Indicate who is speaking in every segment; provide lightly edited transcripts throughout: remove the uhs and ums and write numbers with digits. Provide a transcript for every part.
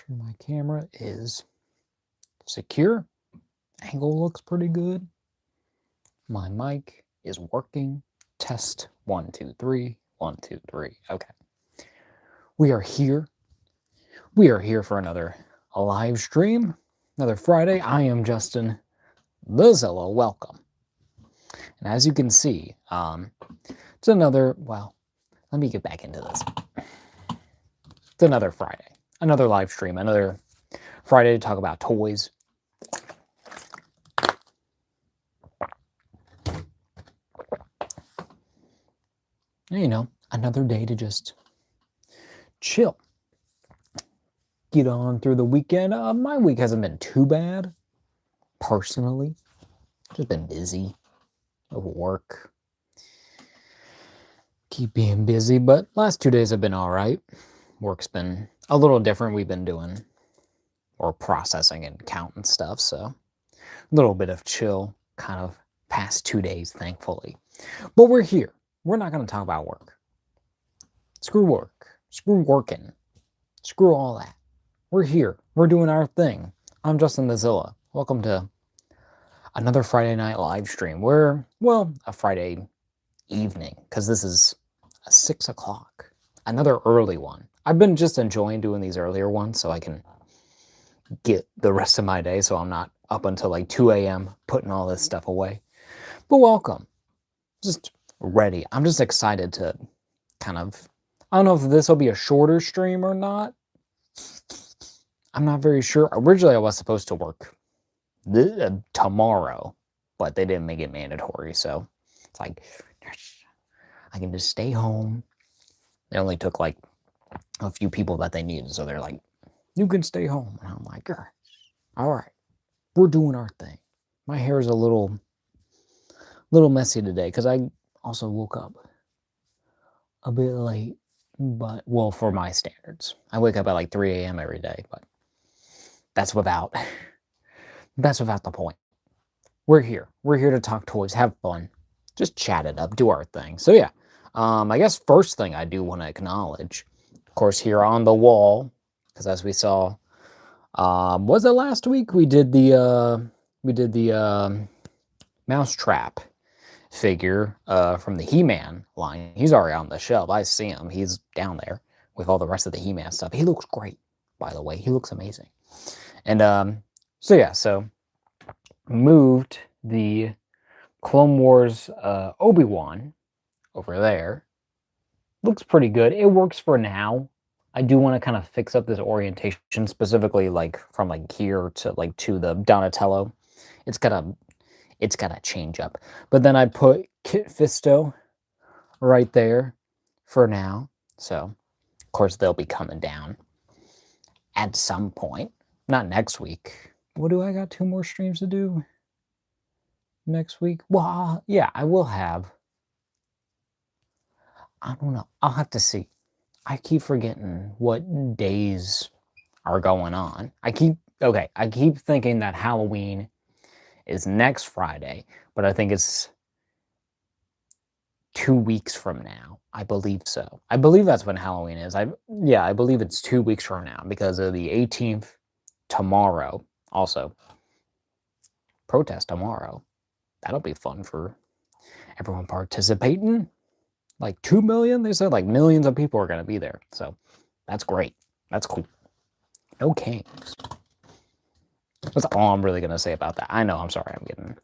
Speaker 1: sure my camera is secure. Angle looks pretty good. My mic is working. Test 1, 2, 3. 1, 2, 3. Okay. We are here. We are here for another live stream. Another Friday. I am Justin Godzilla. Welcome. And as you can see, it's another, well, let me get back into this. It's another Friday. Another live stream. Another Friday to talk about toys. You know, another day to just chill. Get on through the weekend. My week hasn't been too bad, personally. Just been busy with work. Keep being busy, but last 2 days have been all right. Work's been a little different. We've been doing or processing and counting stuff, so a little bit of chill kind of past 2 days, thankfully. But we're here. We're not going to talk about work. Screw work. Screw working. Screw all that. We're here. We're doing our thing. I'm Justin Godzilla. Welcome to another Friday night live stream. Well, a Friday evening, because this is a 6 o'clock. Another early one. I've been just enjoying doing these earlier ones so I can get the rest of my day so I'm not up until like 2 a.m. putting all this stuff away. But welcome. Just ready. I'm just excited to kind of, I don't know if this will be a shorter stream or not. I'm not very sure. Originally, I was supposed to work tomorrow, but they didn't make it mandatory. So it's like, I can just stay home. They only took like a few people that they needed. So they're like, you can stay home. And I'm like, all right, we're doing our thing. My hair is a little messy today because I also woke up a bit late, but, well, for my standards. I wake up at like 3 a.m. every day, but that's without the point. We're here. We're here to talk toys, have fun, just chat it up, do our thing. So yeah, I guess first thing I do want to acknowledge, of course, here on the wall, because as we saw, was it last week we did the Mousetrap figure from the He-Man line. He's already on the shelf. I see him. He's down there with all the rest of the He-Man stuff. He looks great, by the way. He looks amazing. And so yeah, so moved the Clone Wars Obi-Wan over there. Looks pretty good. It works for now. I do want to kind of fix up this orientation, specifically like from like here to like to the Donatello. It's gotta change up. But then I put Kit Fisto right there for now. So of course they'll be coming down at some point. Not next week. What do I got? 2 more streams to do next week? Well, yeah, I will have. I don't know. I'll have to see. I keep forgetting what days are going on. I keep thinking that Halloween is next Friday, but I think it's 2 weeks from now. I believe so. I believe that's when Halloween is. I believe it's 2 weeks from now because of the 18th tomorrow. Also, protest tomorrow. That'll be fun for everyone participating. Like 2 million, they said, like millions of people are going to be there. So that's great. That's cool. No kings. That's all I'm really going to say about that. I know, I'm sorry, I'm getting...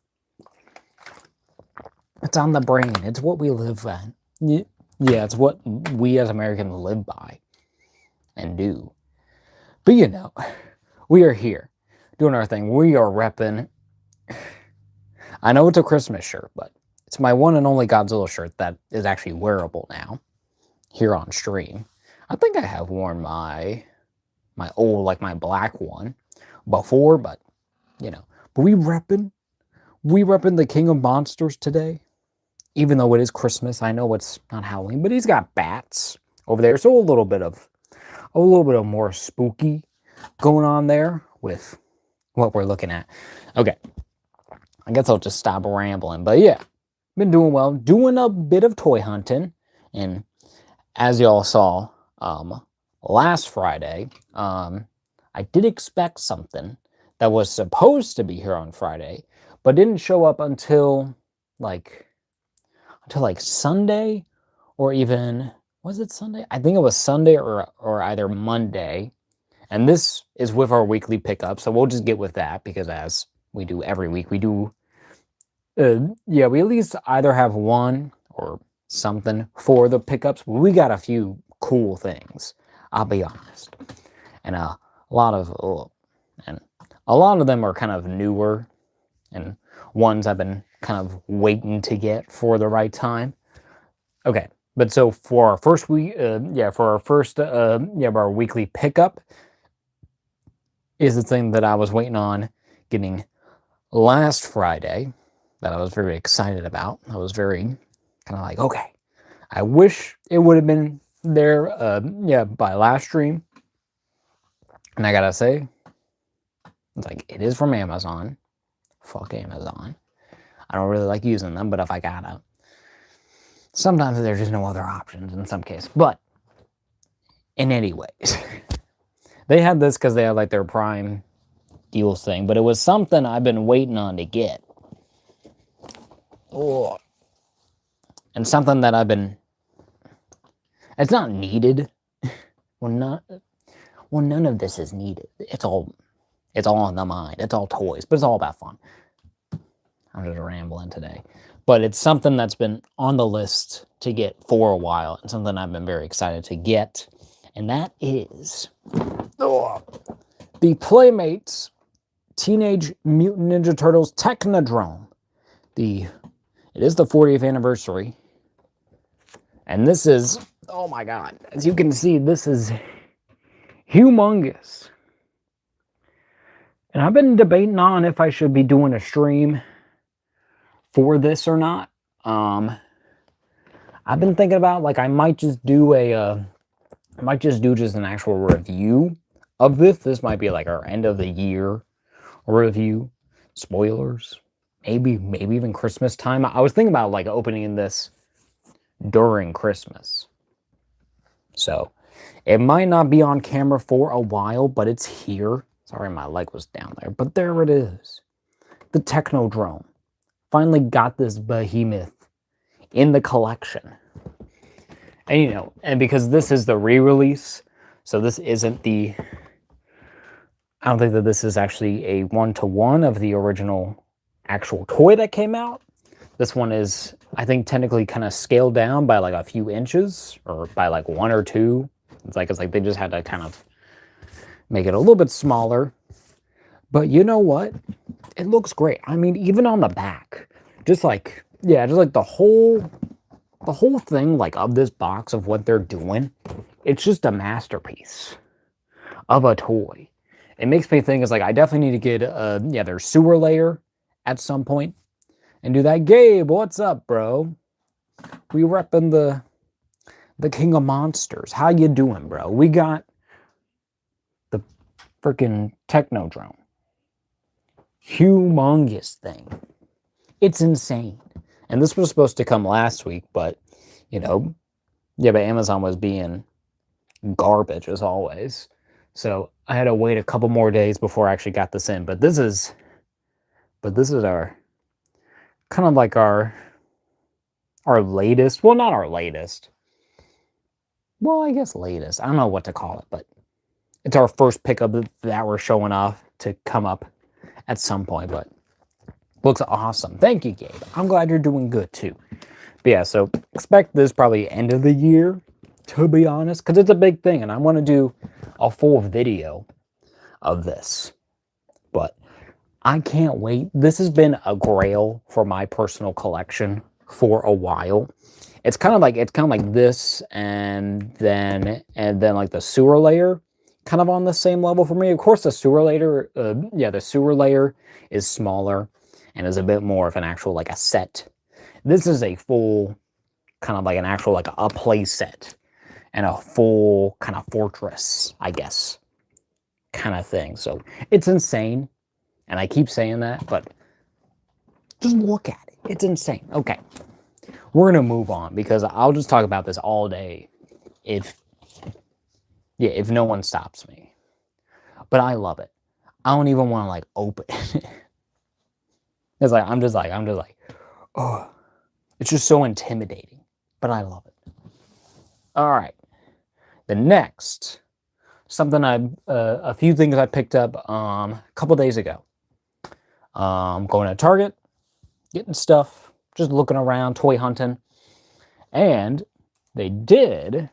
Speaker 1: It's on the brain. It's what we live by. Yeah, it's what we as Americans live by and do. But you know, we are here doing our thing. We are repping. I know it's a Christmas shirt, but it's my one and only Godzilla shirt that is actually wearable now here on stream. I think I have worn my old, like my black one before, but you know, but we repping the King of Monsters today. Even though it is Christmas, I know it's not Halloween, but he's got bats over there, so a little bit of more spooky going on there with what we're looking at. Okay, I guess I'll just stop rambling, but yeah, been doing well, doing a bit of toy hunting, and as y'all saw last Friday, I did expect something that was supposed to be here on Friday, but didn't show up until like Sunday, or even, was it Sunday? I think it was Sunday or either Monday. And this is with our weekly pickup, so we'll just get with that, because as we do every week, we do, yeah, we at least either have one or something for the pickups. We got a few cool things, I'll be honest, and a lot of them are kind of newer, and ones I've been kind of waiting to get for the right time. Okay, but so for our first week, our weekly pickup is the thing that I was waiting on getting last Friday, that I was very excited about. I was very kind of like, okay, I wish it would have been there, by last stream. And I gotta say, it's like, it is from Amazon. Fuck Amazon. I don't really like using them, but if I gotta, sometimes there's just no other options in some cases. But in any ways, they had this because they had like their Prime deals thing, but it was something I've been waiting on to get. Oh, and something that it's not needed. None of this is needed. It's all in the mind. It's all toys, but it's all about fun. I'm just rambling today. But it's something that's been on the list to get for a while, and something I've been very excited to get. And that is the Playmates Teenage Mutant Ninja Turtles Technodrome. It is the 40th anniversary. And this is, oh my god, as you can see, this is humongous. And I've been debating on if I should be doing a stream for this or not. I've been thinking about, like, I might just do an actual review of this. This might be like our end of the year review. Spoilers. Maybe even Christmas time. I was thinking about like opening this during Christmas. So it might not be on camera for a while, but it's here. Sorry, my leg was down there, but there it is. The Technodrome. Finally got this behemoth in the collection. And and because this is the re-release, so this isn't I don't think that this is actually a one-to-one of the original actual toy that came out. This one is, I think, technically kind of scaled down by like a few inches, or by like 1 or 2. It's like they just had to kind of make it a little bit smaller. But you know what? It looks great. I mean, even on the back, just like the whole thing, like, of this box, of what they're doing, it's just a masterpiece of a toy. It makes me think, it's like, I definitely need to get their sewer layer at some point and do that. Gabe, what's up, bro? We repping the king of monsters. How you doing, bro? We got the freaking Technodrome. Humongous thing. It's insane. And this was supposed to come last week, but, but Amazon was being garbage, as always. So I had to wait a couple more days before I actually got this in. But this is our, kind of like our latest, well, not our latest. Well, I guess latest. I don't know what to call it, but it's our first pickup that we're showing off to come up at some point, but looks awesome. Thank you, Gabe. I'm glad you're doing good too. But yeah, so expect this probably end of the year, to be honest, because it's a big thing, and I want to do a full video of this. But I can't wait. This has been a grail for my personal collection for a while. It's kind of like this, and then like the sewer layer, kind of on the same level for me. Of course, the sewer layer is smaller and is a bit more of an actual, like, a set. This is a full, kind of like an actual, like, a play set, and a full kind of fortress, I guess, kind of thing. So it's insane, and I keep saying that, but just look at it. It's insane. Okay, we're gonna move on, because I'll just talk about this all day if no one stops me. but I love it. I don't even want to like open it. It's like I'm just like oh, it's just so intimidating, but I love it. All right, the next something a few things I picked up a couple days ago. Going to Target, getting stuff, just looking around, toy hunting, and they did.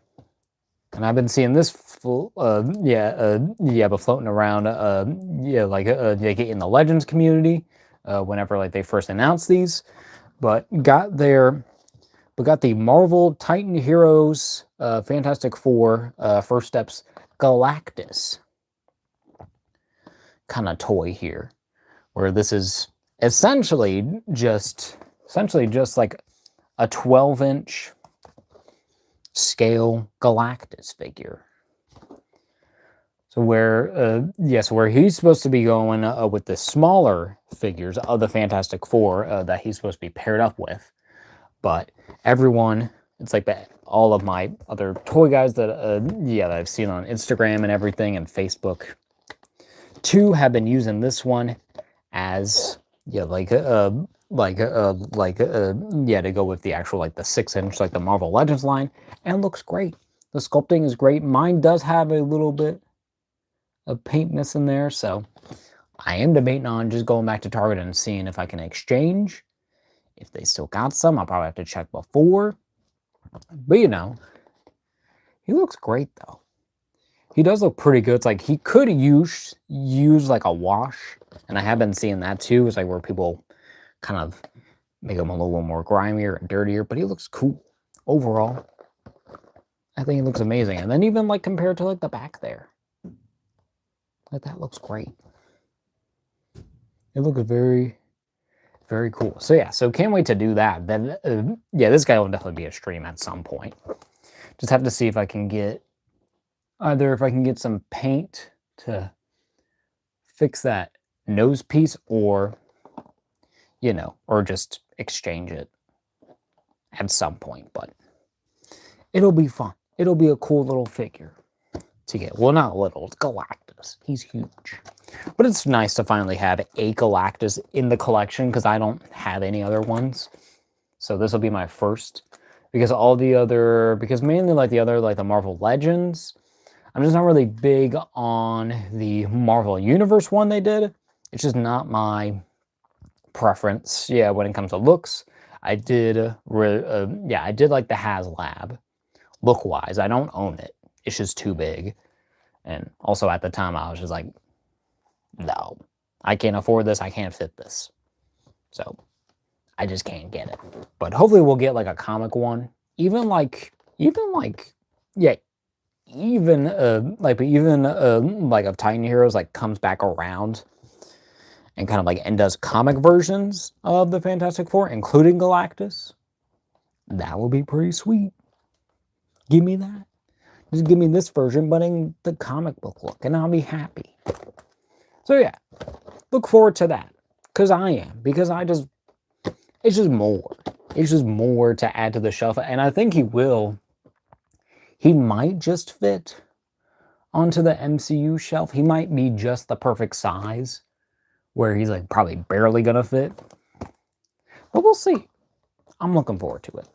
Speaker 1: And I've been seeing this, but floating around, like in the Legends community, whenever like they first announced these, but got the Marvel Titan Heroes, Fantastic Four, First Steps Galactus kind of toy here, where this is essentially just like a 12-inch scale Galactus figure. So where he's supposed to be going with the smaller figures of the Fantastic Four that he's supposed to be paired up with, but everyone, it's like all of my other toy guys that that I've seen on Instagram and everything and Facebook too have been using this one as to go with the actual like the 6-inch like the Marvel Legends line, and looks great. The sculpting is great. Mine does have a little bit of paint missing there, so I am debating on just going back to Target and seeing if I can exchange. If they still got some, I'll probably have to check before. But you know, he looks great though. He does look pretty good. It's like he could use like a wash, and I have been seeing that too. It's like where people kind of make him a little more grimier and dirtier, but he looks cool overall. I think he looks amazing. And then even like compared to like the back there, like that looks great. It looks very, very cool. So yeah, so can't wait to do that. Then this guy will definitely be a stream at some point. Just have to see if I can get some paint to fix that nose piece, or or just exchange it at some point. But it'll be fun. It'll be a cool little figure to get. Well, not little, it's Galactus. He's huge. But it's nice to finally have a Galactus in the collection, because I don't have any other ones. So this will be my first. Because mainly like the Marvel Legends, I'm just not really big on the Marvel Universe one they did. It's just not my preference. Yeah, when it comes to looks, I did like the HasLab look-wise. I don't own it. It's just too big. And also at the time, I was just like, no, I can't afford this. I can't fit this. So I just can't get it. But hopefully we'll get like a comic one. Even like of Titan Heroes like comes back around and kind of like and does comic versions of the Fantastic Four, including Galactus. That would be pretty sweet. Give me that. Just give me this version, but in the comic book look, and I'll be happy. So yeah, look forward to that. Because it's just more. It's just more to add to the shelf. And I think he might just fit onto the MCU shelf. He might be just the perfect size, where he's like probably barely gonna fit. But we'll see. I'm looking forward to it.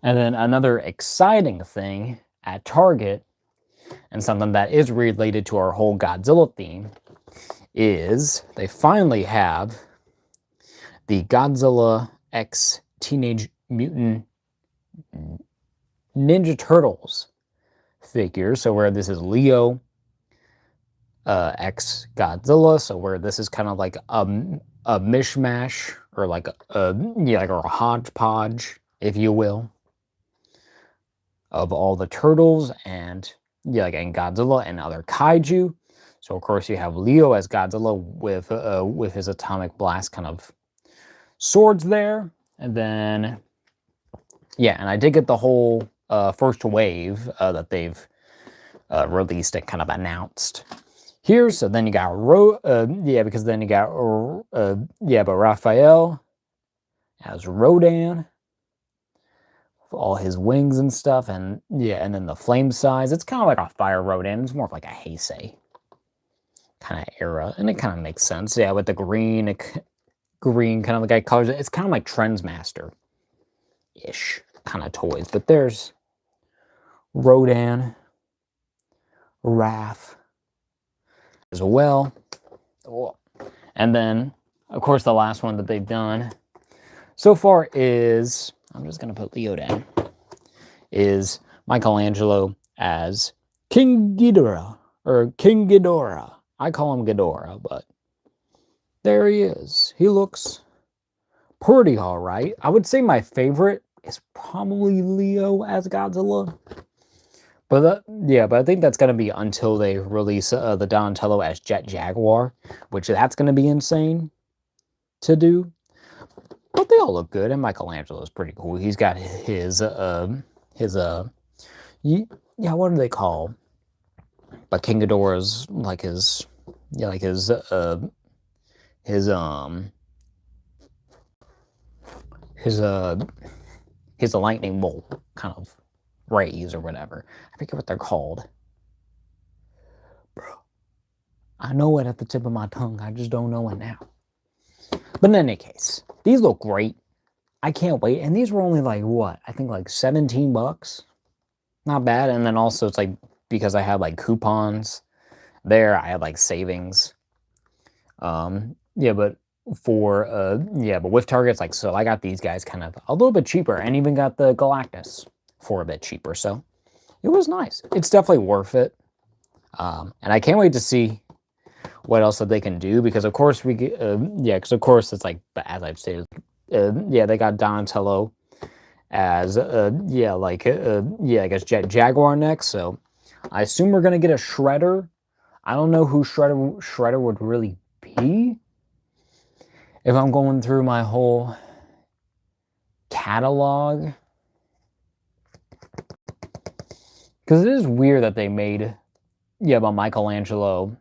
Speaker 1: And then another exciting thing at Target, and something that is related to our whole Godzilla theme, is they finally have the Godzilla X Teenage Mutant Ninja Turtles figure. So where this is Leo X Godzilla, so where this is kind of like a mishmash, or like a hodgepodge, if you will, of all the turtles and Godzilla and other kaiju. So of course you have Leo as Godzilla with his atomic blast kind of swords there, and then and I did get the whole first wave that they've released and kind of announced here. So then you got Raphael as Rodan, all his wings and stuff, and then the flame size. It's kind of like a fire Rodan. It's more of like a Heisei kind of era, and it kind of makes sense. Yeah, with the green, green kind of like colors. It's kind of like Trendsmaster-ish kind of toys. But there's Rodan, Raph as well. And then, of course, the last one that they've done so far is, I'm just going to put Leo down, is Michelangelo as King Ghidorah, or King Ghidorah. I call him Ghidorah, but there he is. He looks pretty all right. I would say my favorite is probably Leo as Godzilla. But yeah, but I think that's going to be until they release the Donatello as Jet Jaguar, which that's going to be insane to do. But they all look good, and Michelangelo is pretty cool. He's got his yeah, what do they call? But King Ghidorah's like his, yeah, like his lightning bolt kind of rays or whatever. I forget what they're called. Bro, I know it at the tip of my tongue. I just don't know it now. But in any case, these look great. I can't wait. And these were only like, what? I think like 17 bucks. Not bad. And then also it's like, because I had like coupons there, I had like savings. Yeah, but for, yeah, but with Target, it's like, so I got these guys kind of a little bit cheaper, and even got the Galactus for a bit cheaper. So it was nice. It's definitely worth it. And I can't wait to see what else that they can do, because of course we get, yeah, because of course it's like, as I've stated, yeah, they got Donatello as, yeah, like, yeah, I guess Jaguar next. So I assume we're gonna get a Shredder. I don't know who Shredder would really be. If I'm going through my whole catalog, because it is weird that they made, yeah, about Michelangelo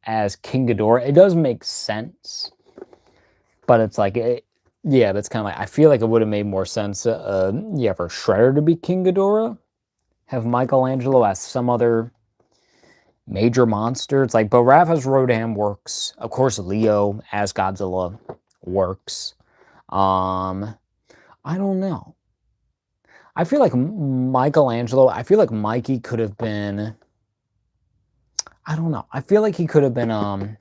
Speaker 1: as King Ghidorah. It does make sense, but it's like, yeah, that's kind of like, I feel like it would have made more sense, yeah, for Shredder to be King Ghidorah, have Michelangelo as some other major monster. It's like, but Raph as Rodan works. Of course, Leo as Godzilla works. I don't know. I feel like Michelangelo, I feel like Mikey could have been, I don't know. I feel like he could have been,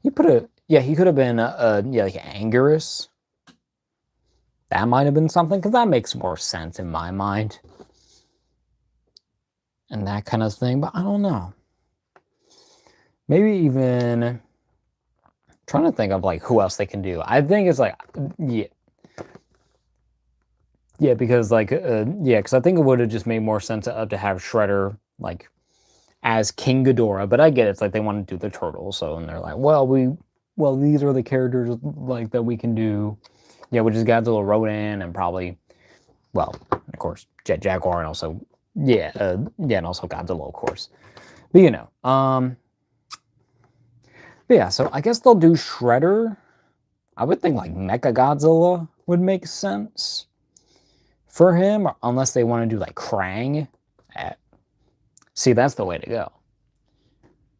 Speaker 1: he could have been, yeah, like Anguirus. That might have been something, because that makes more sense in my mind. And that kind of thing, but I don't know. Maybe even trying to think of like who else they can do. I think it's like, yeah. Yeah, because like, yeah, because I think it would have just made more sense to have Shredder like as King Ghidorah, but I get it. It's like they want to do the turtles, so, and they're like, well, these are the characters like that we can do, yeah, which is Godzilla, Rodan, and probably, well, of course, Jet Jaguar, and also, yeah, yeah, and also Godzilla, of course. But you know, but yeah, so I guess they'll do Shredder. I would think like Mecha Godzilla would make sense for him, unless they want to do like Krang. See, that's the way to go.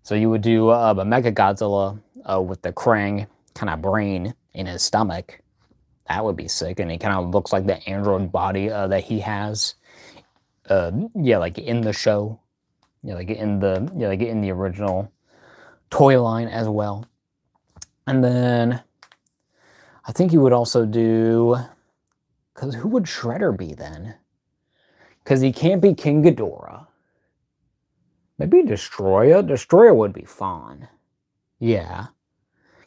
Speaker 1: So you would do a Mecha Godzilla with the Krang kind of brain in his stomach. That would be sick, and he kind of looks like the android body that he has. Yeah, like in the show. Yeah, like in the original toy line as well. And then I think you would also do, because who would Shredder be then? Because he can't be King Ghidorah. Maybe Destroyer? Destroyer would be fun. Yeah.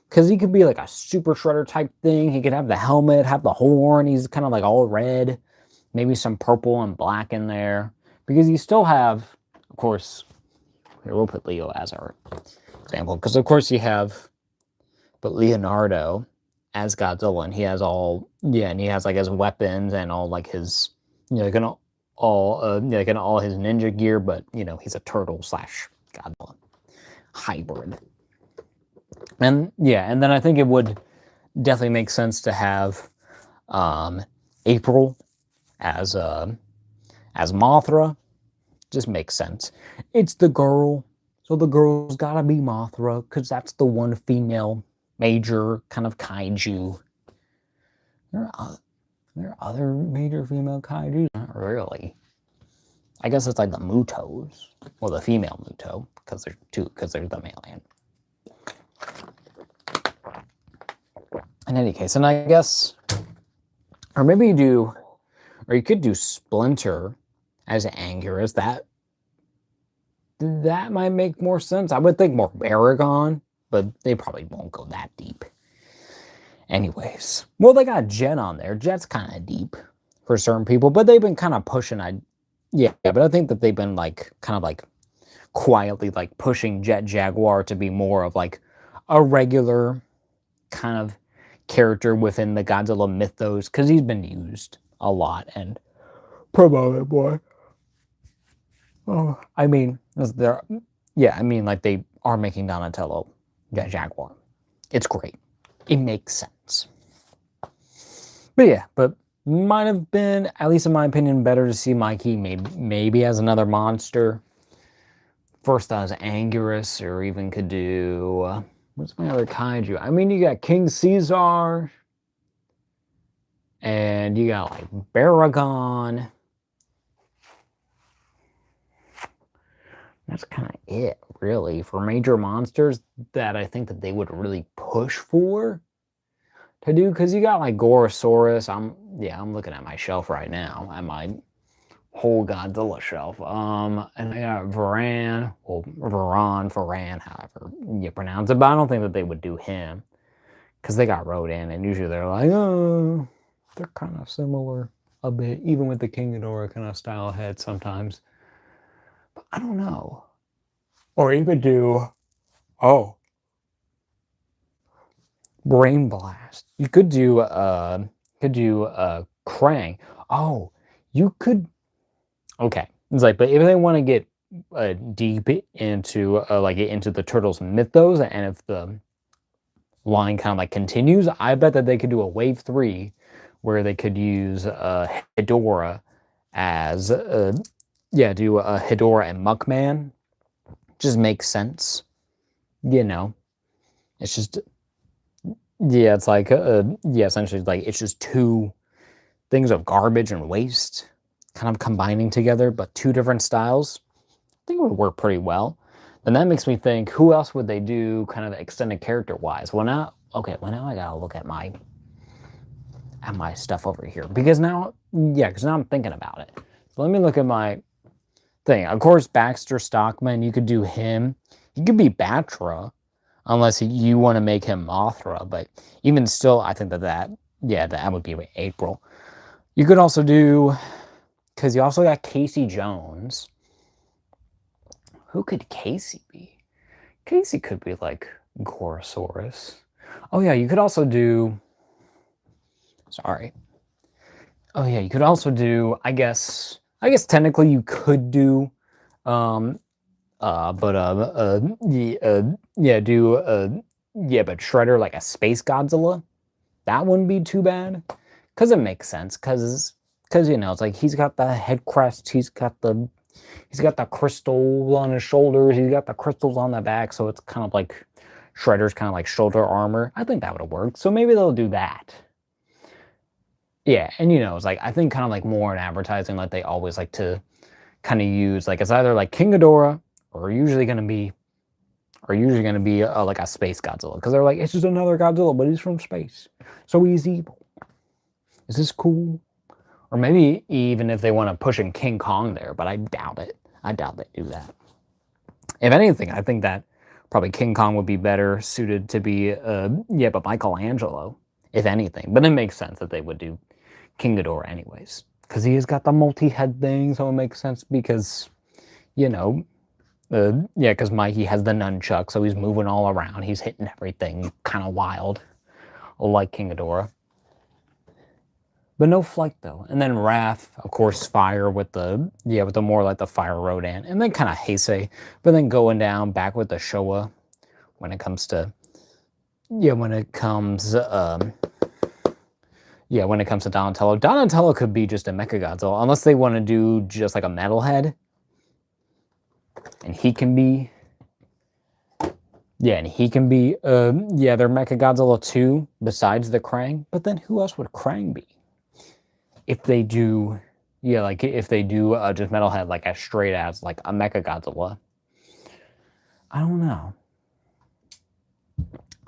Speaker 1: Because he could be like a Super Shredder type thing. He could have the helmet, have the horn. He's kind of like all red. Maybe some purple and black in there. Because you still have, of course, here we'll put Leo as our example. Because of course you have, but Leonardo as Godzilla, and he has all, yeah, and he has like his weapons and all like his, you know, like all his ninja gear, but you know, he's a turtle / Godzilla hybrid. And yeah, and then I think it would definitely make sense to have April as Mothra. Just makes sense. It's the girl. So the girl's gotta be Mothra, because that's the one female major kind of kaiju. There are other major female kaiju? Not really. I guess it's like the Mutos. Well, the female Muto, because there's the male and. In any case, and I guess, or maybe you could do Splinter as Anguirus. That might make more sense. I would think more Baragon, but they probably won't go that deep. Anyways, well, they got Jet on there. Jet's kind of deep for certain people, but they've been kind of pushing. But I think that they've been like kind of like quietly like pushing Jet Jaguar to be more of like a regular kind of character within the Godzilla mythos, because he's been used a lot and promoted more. Oh, I mean, like they are making Donatello Jet Jaguar. It's great. It makes sense. But yeah, might have been, at least in my opinion, better to see Mikey maybe as another monster. First as Anguirus, or even could do... what's my other kaiju? I mean, you got King Caesar. And you got, like, Baragon. That's kind of it, really, for major monsters that I think that they would really push for to do. Because you got, like, Gorosaurus. I'm looking at my shelf right now. At my whole Godzilla shelf. And I got Varan, however you pronounce it, but I don't think that they would do him, because they got Rodan, and usually they're like, oh, they're kind of similar a bit, even with the King Ghidorah kind of style head sometimes. But I don't know. Or even do, Brain Blast. You could do Krang. Oh, you could. Okay, it's like, but if they want to get deep into into the Turtles mythos, and if the line kind of like continues, I bet that they could do a wave 3 where they could use Hedorah as do Hedorah and Muckman. Just makes sense, It's just it's like essentially like it's just two things of garbage and waste kind of combining together, but two different styles. I think it would work pretty well. Then that makes me think, who else would they do kind of extended character wise? Well, now I gotta look at my stuff over here, because now I'm thinking about it. So let me look at my thing. Of course, Baxter Stockman, you could do him. He could be Batra, unless you want to make him Mothra. But even still, I think that would be April. You could also do, because you also got Casey Jones. Who could Casey be? Casey could be like Gorosaurus. Oh yeah, you could also do... Sorry. Oh yeah, you could also do, I guess technically you could do but Shredder like a Space Godzilla. That wouldn't be too bad, because it makes sense, because it's like he's got the head crest, he's got the crystal on his shoulders, he's got the crystals on the back, so it's kind of like Shredder's kind of like shoulder armor. I think that would have worked. So maybe they'll do that. Yeah, and it's like, I think kind of like more in advertising, like they always like to kind of use, like, it's either like King Ghidorah or usually going to be like a Space Godzilla, because they're like, it's just another Godzilla, but he's from space, so he's evil. Is this cool? Or maybe even if they want to push in King Kong there, but I doubt it. I doubt they do that. If anything, I think that probably King Kong would be better suited to be but Michelangelo, if anything. But it makes sense that they would do King Ghidorah anyways, because he has got the multi-head thing, so it makes sense, because because Mikey has the nunchuck, so he's moving all around, he's hitting everything kind of wild, like King Ghidorah. But no flight though. And then Wrath, of course, fire with the more like the fire Rodan, and then kind of Heisei, but then going down back with the Showa when it comes to Donatello. Donatello could be just a Mecha Godzilla, unless they want to do just like a metalhead, and he can be Yeah, and he can be, yeah, they're Mechagodzilla 2 besides the Krang, but then who else would Krang be? If they do, yeah, like if they do just Metalhead like as straight as like a Mechagodzilla. I don't know.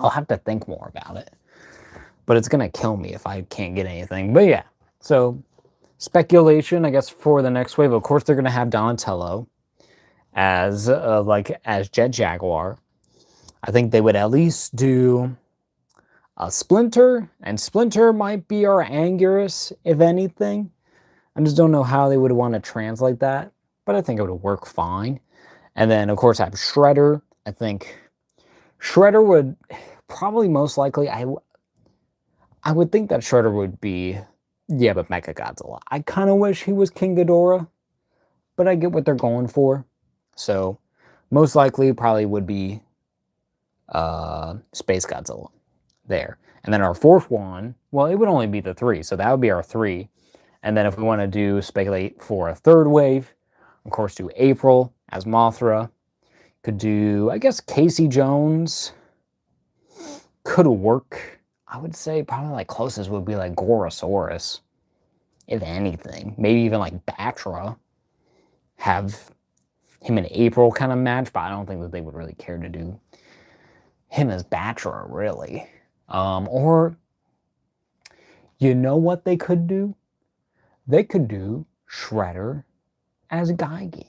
Speaker 1: I'll have to think more about it. But it's going to kill me if I can't get anything. But yeah, so speculation, I guess, for the next wave. Of course, they're going to have Donatello as as Jet Jaguar. I think they would at least do a Splinter, and Splinter might be our Anguirus, if anything. I just don't know how they would want to translate that, but I think it would work fine. And then, of course, I have Shredder. I think Shredder would probably most likely, I would think that Shredder would be, yeah, but Mechagodzilla. I kind of wish he was King Ghidorah, but I get what they're going for. So, most likely probably would be Space Godzilla there. And then our fourth one, well, it would only be the 3, so that would be our 3. And then if we want to do speculate for a third wave, of course, do April as Mothra. Could do, I guess, Casey Jones could work. I would say probably like closest would be like Gorosaurus, if anything. Maybe even like Batra. Have him in April kind of match, but I don't think that they would really care to do him as Batra, really. Or, you know what they could do? They could do Shredder as Gigan.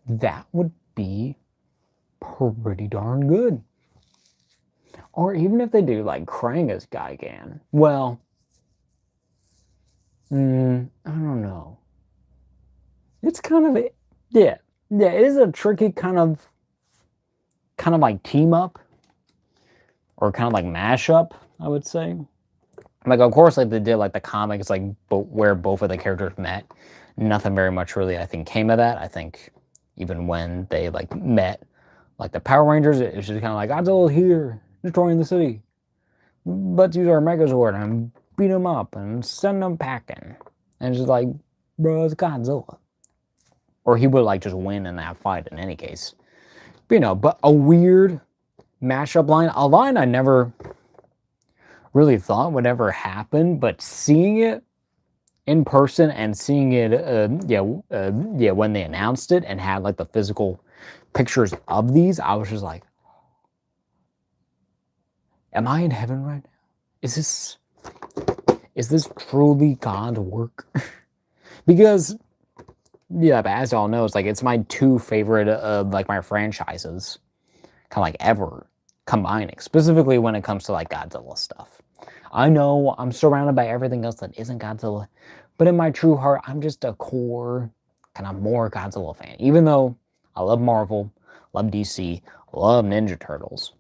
Speaker 1: That would be pretty darn good. Or even if they do like Krang as Gigan. Well, I don't know. It's kind of, yeah, it is a tricky kind of like team up. Or kind of like mashup, I would say. Like, of course, like they did like the comics, like where both of the characters met. Nothing very much really, I think, came of that. I think even when they like met, like the Power Rangers, it was just kind of like, Godzilla here, destroying the city. Let's use our Megazord and beat them up and send them packing. And it's just like, bro, it's Godzilla. Or he would like just win in that fight in any case. But, you know, but a weird mashup line, a line I never really thought would ever happen, but seeing it in person and seeing it, when they announced it and had like the physical pictures of these, I was just like, am I in heaven right now? Is this truly God's work? Because, yeah, but as y'all know, it's like it's my 2 favorite like my franchises, kind of like ever combining, specifically when it comes to like Godzilla stuff. I know I'm surrounded by everything else that isn't Godzilla, but in my true heart, I'm just a core kind of more Godzilla fan. Even though I love Marvel, love DC, love Ninja Turtles,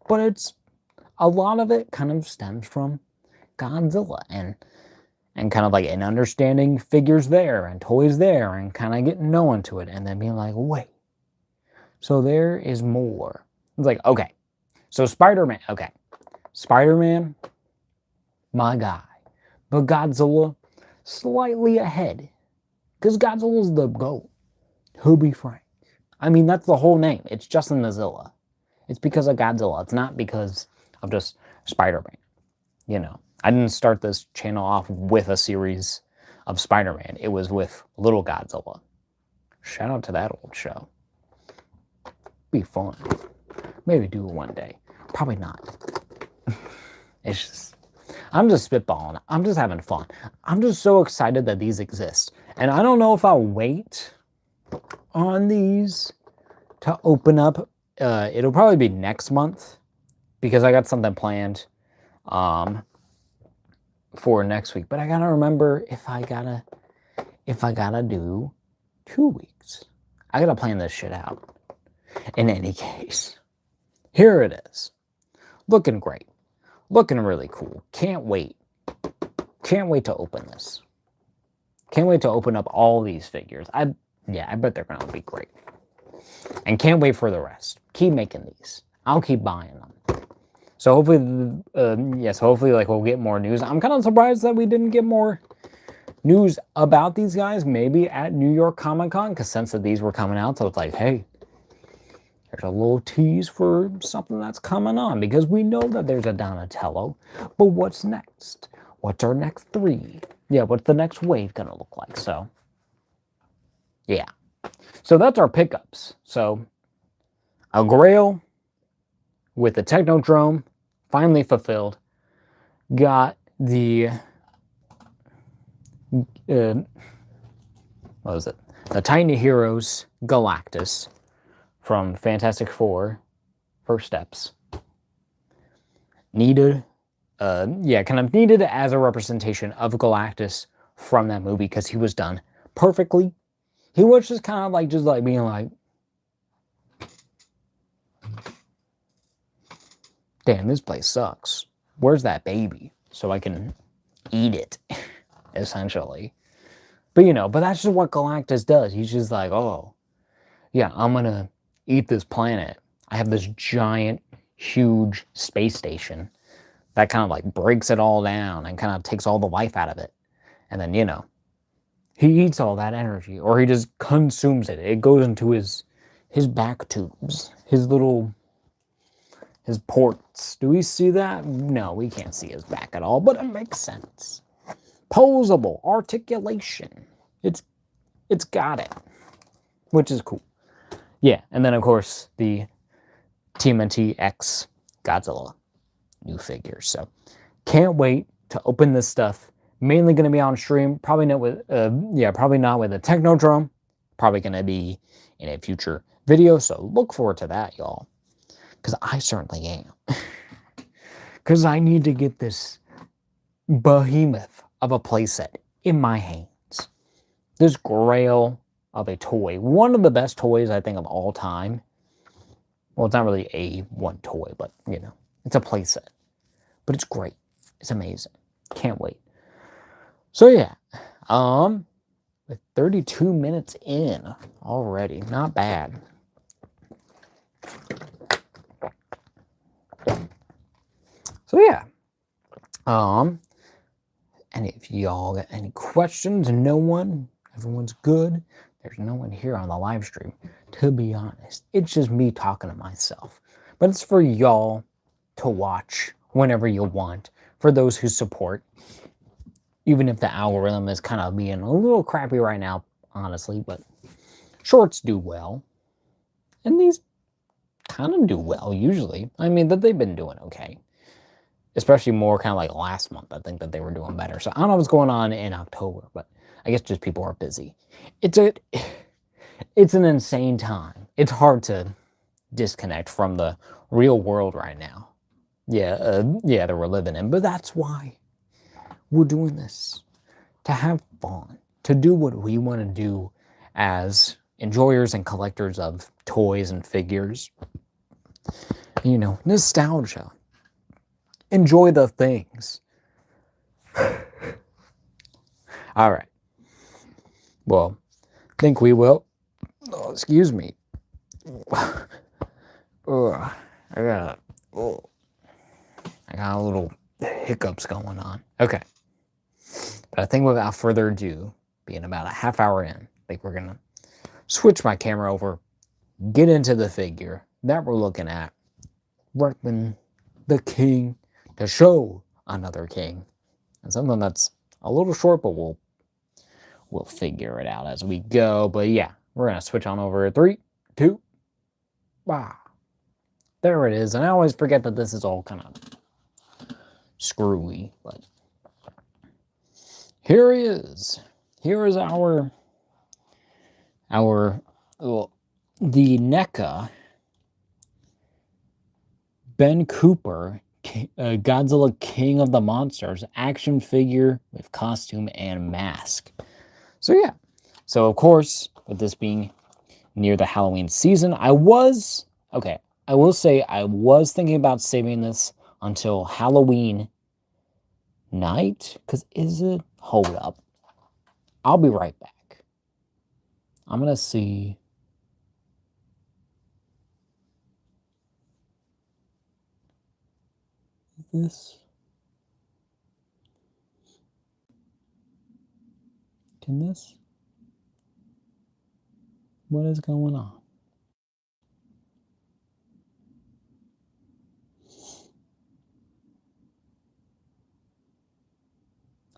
Speaker 1: but it's a lot of it kind of stems from Godzilla and kind of like an understanding figures there and toys there and kind of getting known to it and then being like, wait, so there is more. It's like, okay, so Spider-Man, okay. Spider-Man, my guy. But Godzilla, slightly ahead. Because Godzilla's the GOAT. Who be frank? I mean, that's the whole name. It's Justin Nazilla. It's because of Godzilla. It's not because of just Spider-Man. You know, I didn't start this channel off with a series of Spider-Man. It was with Little Godzilla. Shout out to that old show. Be fun. Maybe do it one day. Probably not. It's just, I'm just spitballing. I'm just having fun. I'm just so excited that these exist. And I don't know if I'll wait on these to open up. It'll probably be next month because I got something planned for next week. But I gotta remember if I gotta do 2 weeks. I gotta plan this shit out. In any case, here it is. Looking great. Looking really cool. Can't wait. Can't wait to open this. Can't wait to open up all these figures. I bet they're gonna be great. And can't wait for the rest. Keep making these. I'll keep buying them. So hopefully, hopefully like we'll get more news. I'm kind of surprised that we didn't get more news about these guys. Maybe at New York Comic Con, because since that these were coming out, so it's like, hey, there's a little tease for something that's coming on, because we know that there's a Donatello, but what's next? What's our next 3? Yeah, what's the next wave gonna look like? So, yeah. So that's our pickups. So, a Grail with the Technodrome finally fulfilled. Got the what was it? The Tiny Heroes Galactus from Fantastic Four, First Steps. Needed, kind of needed as a representation of Galactus from that movie, because he was done perfectly. He was just kind of like, being like, damn, this place sucks. Where's that baby? So I can eat it, essentially. But, but that's just what Galactus does. He's just like, oh, yeah, I'm gonna eat this planet. I have this giant, huge space station that kind of like breaks it all down and kind of takes all the life out of it. And then, he eats all that energy, or he just consumes it. It goes into his back tubes, his ports. Do we see that? No, we can't see his back at all, but it makes sense. Posable articulation. It's got it, which is cool. Yeah, and then of course the TMNT X Godzilla new figure. So can't wait to open this stuff. Mainly going to be on stream. Probably not with probably not with a Technodrome. Probably going to be in a future video. So look forward to that, y'all. Because I certainly am. Because I need to get this behemoth of a playset in my hands. This grail of a toy. One of the best toys, I think, of all time. Well, it's not really a one toy, but, it's a playset. But it's great. It's amazing. Can't wait. So, yeah. With 32 minutes in already. Not bad. So, yeah. And if y'all got any questions, everyone's good. There's no one here on the live stream, to be honest. It's just me talking to myself. But it's for y'all to watch whenever you want, for those who support. Even if the algorithm is kind of being a little crappy right now, honestly, but shorts do well. And these kind of do well, usually. I mean, that they've been doing okay. Especially more kind of like last month, I think that they were doing better. So I don't know what's going on in October, but I guess just people are busy. It's an insane time. It's hard to disconnect from the real world right now. That we're living in. But that's why we're doing this. To have fun. To do what we want to do as enjoyers and collectors of toys and figures. Nostalgia. Enjoy the things. All right. Well, I think we will. Oh, excuse me. I got a little hiccups going on. Okay. But I think without further ado, being about a half hour in, I think we're going to switch my camera over, get into the figure that we're looking at. Repping the king to show another king. And something that's a little short, but we'll figure it out as we go. But yeah, we're going to switch on over. 3, 2, wow. There it is. And I always forget that this is all kind of screwy, but here he is. Here is the NECA Ben Cooper Godzilla King of the Monsters action figure with costume and mask. So yeah. So of course, with this being near the Halloween season, I will say I was thinking about saving this until Halloween night. Because hold up. I'll be right back. I'm going to see. This. Can this? What is going on?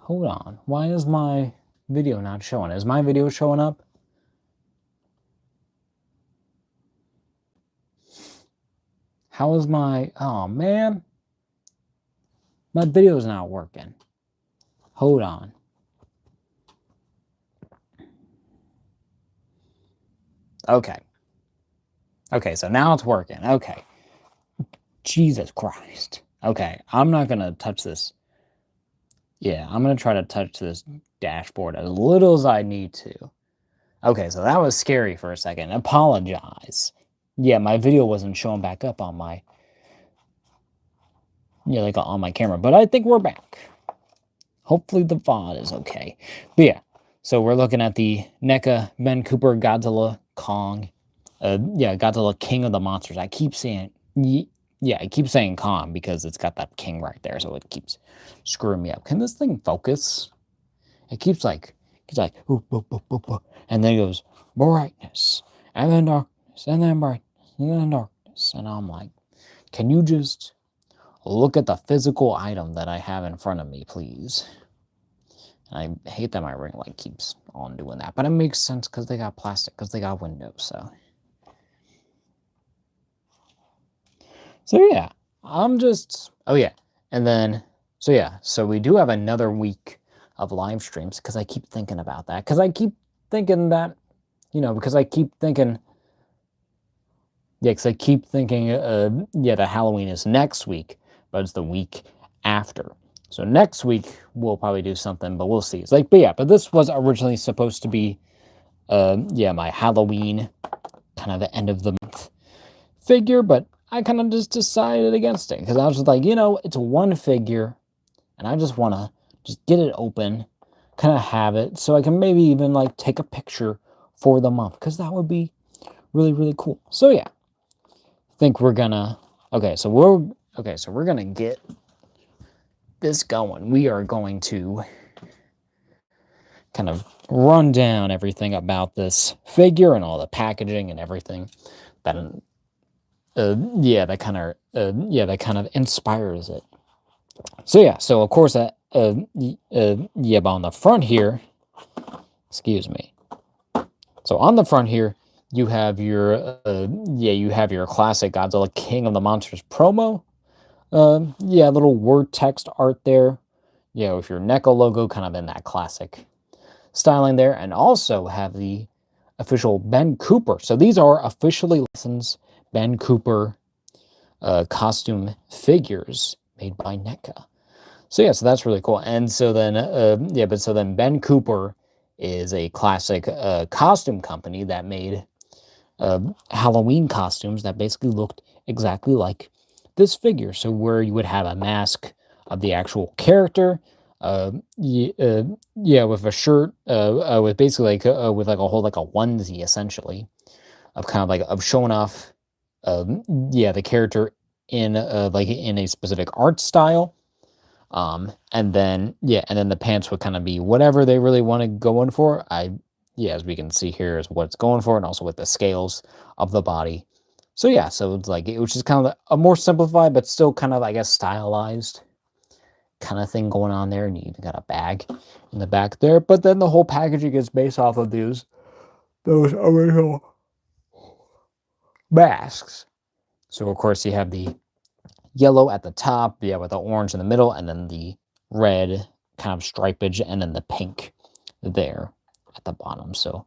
Speaker 1: Hold on. Why is my video not showing? Is my video showing up? How is my... Oh, man. My video's not working. Hold on. Okay. Okay, so now it's working. Okay. Jesus Christ. Okay, I'm not going to touch this. Yeah, I'm going to try to touch this dashboard as little as I need to. Okay, so that was scary for a second. Apologize. Yeah, my video wasn't showing back up on my... Yeah, like on my camera. But I think we're back. Hopefully the VOD is okay. But yeah, so we're looking at the NECA Ben Cooper Godzilla Kong. Yeah, Godzilla King of the Monsters. I keep saying... Yeah, I keep saying Kong because it's got that king right there, so it keeps screwing me up. Can this thing focus? It keeps like, ooh, boop, boop, boop, boop. And then it goes, brightness, and then darkness, and then brightness, and then darkness. And I'm like, can you just look at the physical item that I have in front of me, please? And I hate that my ring light keeps on doing that, but it makes sense because they got plastic, because they got windows, so... So yeah, I'm just, oh yeah, and then, so yeah, so we do have another week of live streams, because I keep thinking about that, because I keep thinking that, you know, because I keep thinking, yeah, because I keep thinking, yeah, the Halloween is next week, but it's the week after. So next week, we'll probably do something, but we'll see. It's like, but yeah, but this was originally supposed to be, yeah, my Halloween, kind of the end of the month figure, but I kind of just decided against it because I was just like, you know, it's one figure and I just want to just get it open, kind of have it so I can maybe even like take a picture for the month because that would be really, really cool. So yeah, I think we're gonna, okay, so we're gonna get this going. We are going to kind of run down everything about this figure and all the packaging and everything that yeah, that kind of inspires it. So yeah, so of course, yeah, but on the front here, excuse me. So on the front here, you have your, yeah, you have your classic Godzilla King of the Monsters promo. Yeah, little word text art there. You know, with your NECA logo, kind of in that classic styling there, and also have the official Ben Cooper. So these are officially licensed Ben Cooper costume figures made by NECA. So yeah, so that's really cool. And so then, yeah, but so then Ben Cooper is a classic costume company that made Halloween costumes that basically looked exactly like this figure. So where you would have a mask of the actual character, yeah, with a shirt, with basically like with like a whole like a onesie essentially, of kind of like of showing off, yeah, the character in like in a specific art style. And then, yeah, and then the pants would kind of be whatever they really want to go in for. Yeah, as we can see here is what it's going for, and also with the scales of the body. So yeah, so it's like, it was just kind of a more simplified, but still kind of, I guess, stylized kind of thing going on there. And you even got a bag in the back there. But then the whole packaging is based off of those original masks. So of course you have the yellow at the top, yeah, with the orange in the middle, and then the red kind of stripage, and then the pink there at the bottom. So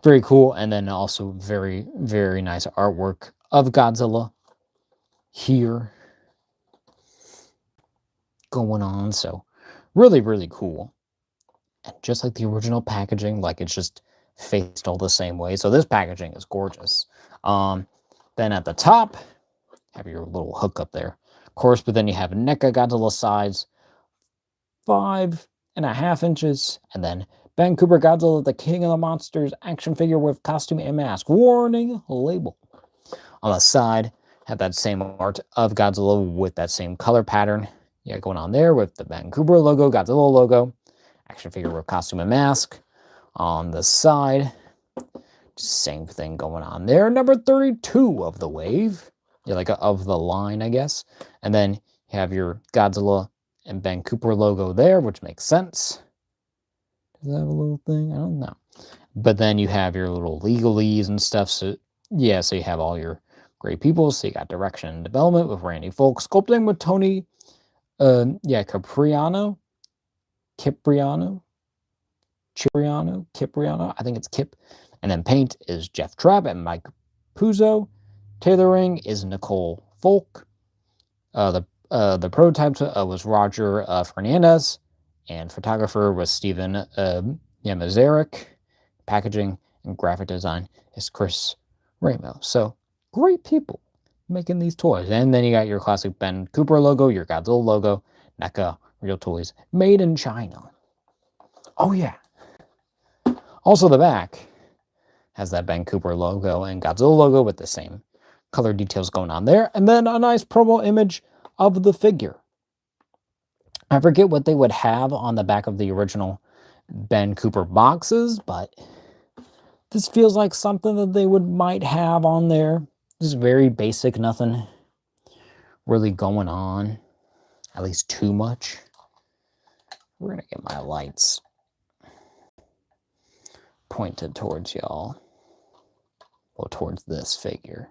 Speaker 1: very cool. And then also very, very nice artwork of Godzilla here going on. So really, really cool. And just like the original packaging, like it's just faced all the same way. So this packaging is gorgeous. Then at the top, have your little hook up there, of course, but then you have NECA Godzilla size 5.5 inches, and then Ben Cooper Godzilla, the King of the Monsters action figure with costume and mask. Warning label. On the side, have that same art of Godzilla with that same color pattern. Yeah, going on there with the Ben Cooper logo, Godzilla logo, action figure with costume and mask. On the side, same thing going on there. Number 32 of the wave. Yeah, like of the line, I guess. And then you have your Godzilla and Ben Cooper logo there, which makes sense. Does that have a little thing? I don't know. But then you have your little legalese and stuff. So yeah, so you have all your great people. So you got direction and development with Randy Folk, sculpting with Tony, Cipriano. I think it's Kip. And then paint is Jeff Trapp and Mike Puzo. Tailoring is Nicole Folk. The prototype was Roger Fernandez, and photographer was Steven Yamazarek. Packaging and graphic design is Chris Ramos. So great people making these toys. And then you got your classic Ben Cooper logo, your Godzilla logo, NECA Real Toys, made in China. Oh yeah. Also the back has that Ben Cooper logo and Godzilla logo with the same color details going on there. And then a nice promo image of the figure. I forget what they would have on the back of the original Ben Cooper boxes, but this feels like something that they might have on there. Just very basic, nothing really going on, at least too much. We're gonna get my lights pointed towards y'all, or towards this figure.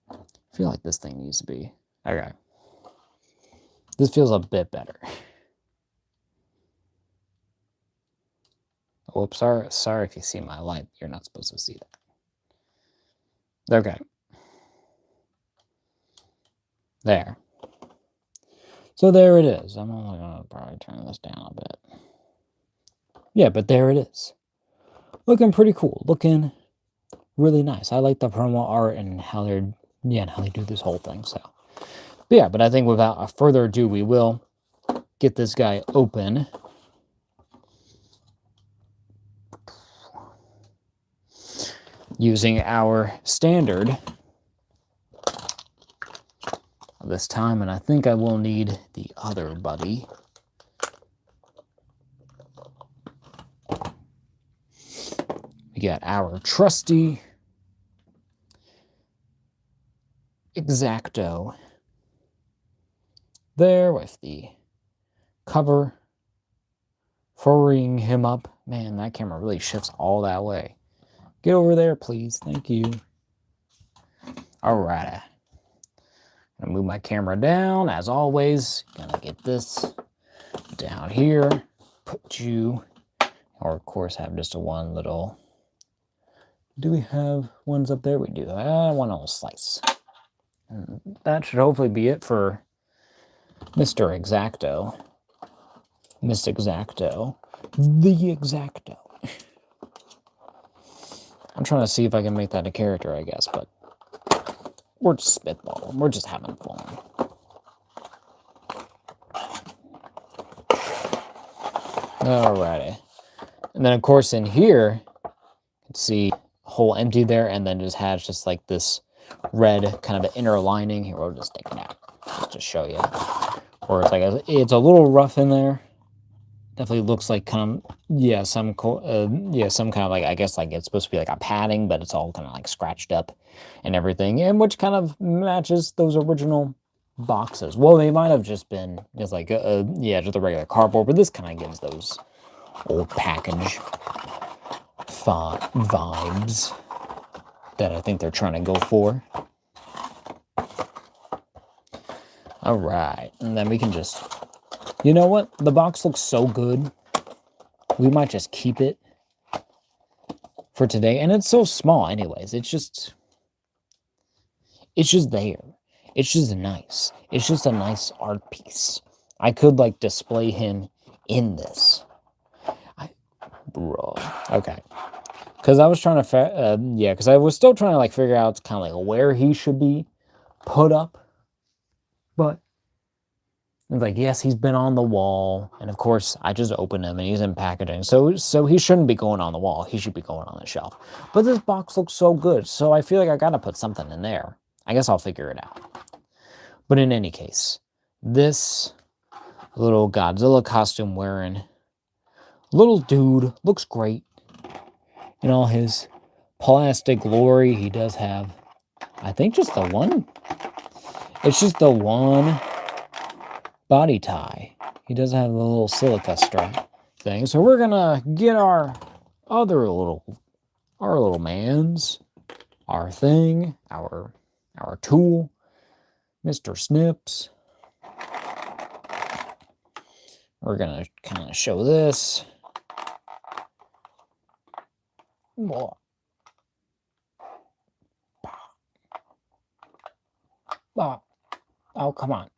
Speaker 1: I feel like this thing needs to be, okay. This feels a bit better. Whoops, sorry if you see my light. You're not supposed to see that. Okay. There. So there it is. I'm only going to probably turn this down a bit. Yeah, but there it is. Looking pretty cool. Looking really nice. I like the promo art and how they do this whole thing. So, but yeah, but I think without further ado, we will get this guy open. Using our standard this time, and I think I will need the other buddy. We got our trusty X-Acto there with the cover furrying him up. Man, that camera really shifts all that way. Get over there, please. Thank you. All right. I'm gonna move my camera down, as always. Gonna get this down here. Put you, or of course have just a one little. Do we have ones up there? We do. One little slice. And that should hopefully be it for Mr. X-Acto. Miss X-Acto. The X-Acto. I'm trying to see if I can make that a character, I guess, but we're just spitballing. We're just having fun. Alrighty. And then, of course, in here, you can see hole empty there, and then just has just like this red kind of inner lining. Here, we'll just take it out. Just to show you. Or it's like it's a little rough in there. Definitely looks like kind of, some kind of like, I guess like it's supposed to be like a padding, but it's all kind of like scratched up and everything, and which kind of matches those original boxes. Well, they might have just been just like, just a regular cardboard, but this kind of gives those old package vibes that I think they're trying to go for. All right, and then we can just, you know what? The box looks so good. We might just keep it for today. And it's so small anyways. It's just there. It's just nice. It's just a nice art piece. I could like display him in this. Bro. Okay. Because I was trying to, because I was still trying to like figure out kind of like where he should be put up. But it's like, yes, he's been on the wall, and of course, I just opened him, and he's in packaging, so he shouldn't be going on the wall. He should be going on the shelf. But this box looks so good, so I feel like I gotta put something in there. I guess I'll figure it out. But in any case, this little Godzilla costume wearing little dude looks great. In all his plastic glory, he does have, I think, just the one. It's just the one body tie. He doesn't have the little silica strap thing. So we're gonna get our other little mans, our thing, our tool, Mr. Snips. We're gonna kind of show this. Oh, come on.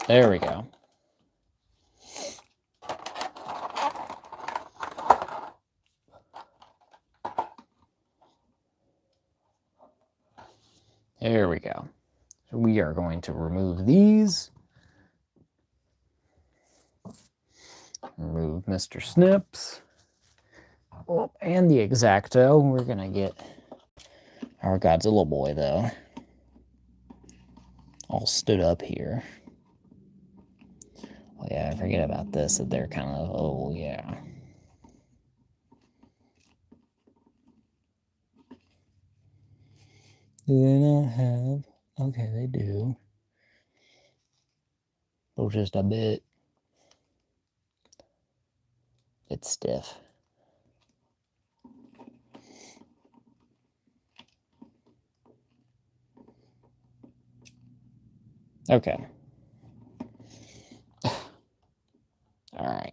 Speaker 1: There we go. There we go. So we are going to remove these. Remove Mr. Snips. Oh, and the X-Acto. We're going to get our Godzilla boy, though. All stood up here. Oh, yeah, I forget about this, that they're kind of, oh, yeah. Do they not have? Okay, they do. Oh, just a bit. It's stiff. Okay. All right.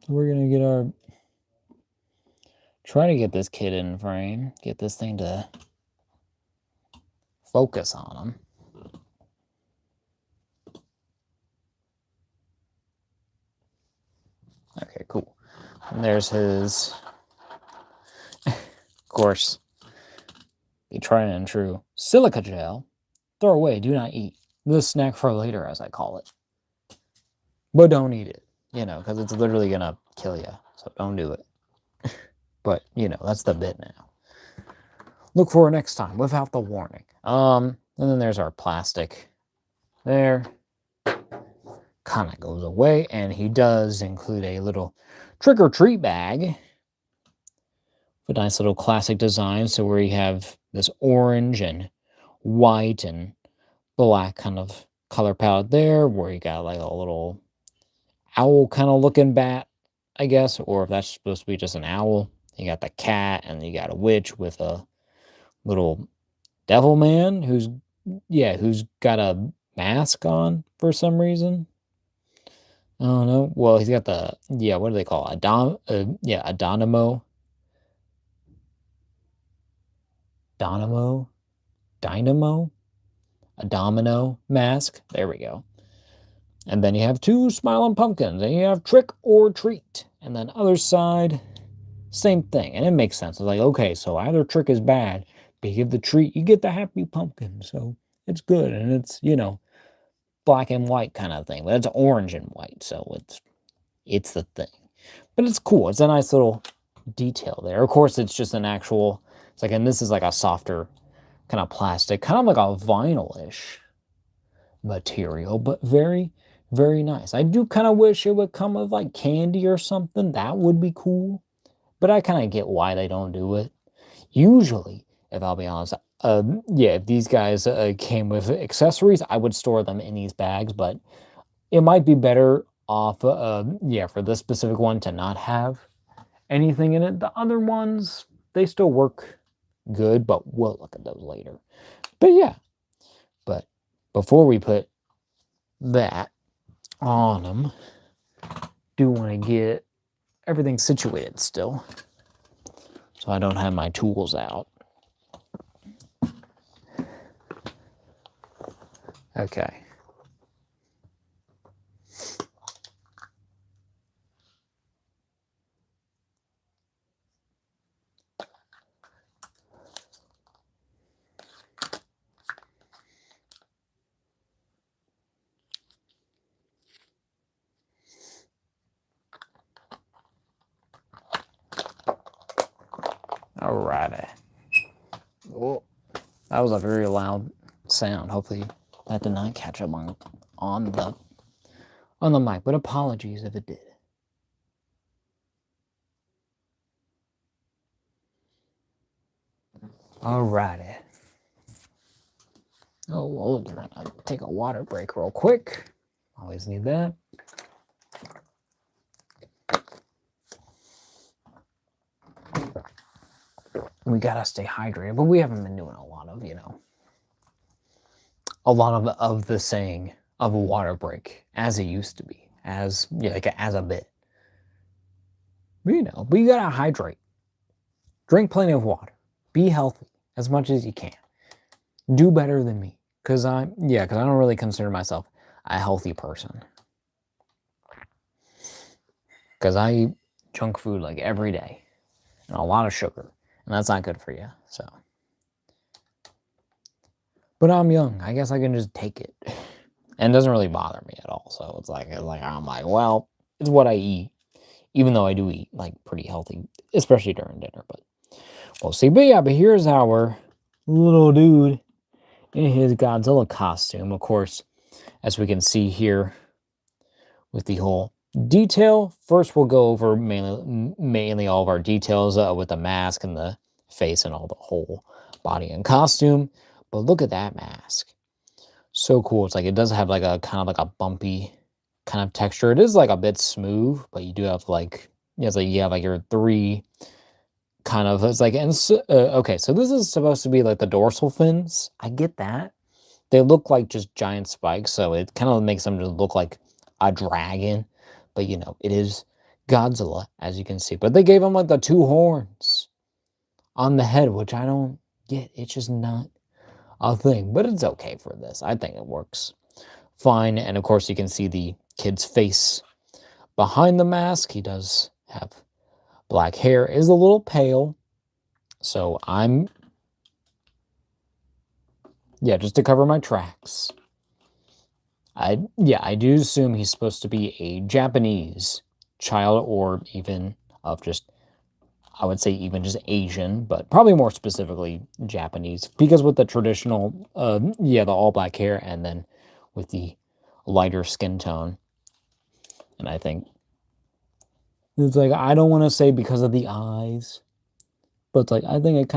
Speaker 1: We're going to get our... Try to get this kid in frame. Get this thing to focus on him. Okay, cool. And there's his... Of course, the tried and true silica gel. Throw away, do not eat. This snack for later, as I call it. But don't eat it, you know, because it's literally going to kill you. So don't do it. But, you know, that's the bit now. Look for it next time without the warning. And then there's our plastic there. Kind of goes away. And he does include a little trick-or-treat bag. A nice little classic design. So where you have this orange and white and black kind of color palette there, where you got like a little owl kind of looking bat, I guess, or if that's supposed to be just an owl. You got the cat, and you got a witch with a little devil man who's got a mask on for some reason. I don't know. Well, he's got the, what do they call it? A dynamo a domino mask. There we go. And then you have two smiling pumpkins, and you have trick or treat. And then other side, same thing. And it makes sense. It's like, okay, so either trick is bad, but you give the treat, you get the happy pumpkin. So it's good. And it's, you know, black and white kind of thing. But it's orange and white. So it's the thing. But it's cool. It's a nice little detail there. Of course, it's just an actual, it's like, and this is like a softer kind of plastic, kind of like a vinyl-ish material, but very, very nice. I do kind of wish it would come with like candy or something. That would be cool. But I kind of get why they don't do it. Usually, if I'll be honest, if these guys came with accessories, I would store them in these bags. But it might be better off, for this specific one to not have anything in it. The other ones, they still work good, but we'll look at those later. But yeah, but before we put that on them, do want to get everything situated still, so I don't have my tools out. Okay. Alrighty. Oh, that was a very loud sound. Hopefully that did not catch up on the mic, but apologies if it did. Alrighty. Oh, well, we're gonna take a water break real quick. Always need that. We gotta stay hydrated, but we haven't been doing a lot of, the saying of a water break as it used to be, as a bit. But but you gotta hydrate. Drink plenty of water. Be healthy as much as you can. Do better than me, because I don't really consider myself a healthy person. Because I eat junk food like every day and a lot of sugar, and that's not good for you. So, but I'm young. I guess I can just take it, and it doesn't really bother me at all. So it's like I'm like, well, it's what I eat, even though I do eat like pretty healthy, especially during dinner. But we'll see. But here's our little dude in his Godzilla costume. Of course, as we can see here with the whole detail. First, we'll go over mainly all of our details with the mask and the face and all the whole body and costume. But look at that mask. So cool. It's like it does have like a kind of like a bumpy kind of texture. It is like a bit smooth, but you do have like, it's like you have like your three kind of, it's like, and okay, so this is supposed to be like the dorsal fins. I get that. They look like just giant spikes, so it kind of makes them just look like a dragon. But it is Godzilla, as you can see. But they gave him like the two horns on the head, which I don't get. It's just not a thing. But it's okay for this. I think it works fine. And of course, you can see the kid's face behind the mask. He does have black hair, is a little pale. So just to cover my tracks. I do assume he's supposed to be a Japanese child, or even of just, I would say even just Asian, but probably more specifically Japanese, because with the traditional, the all black hair, and then with the lighter skin tone. And I think it's like, I don't want to say because of the eyes, but it's like, I think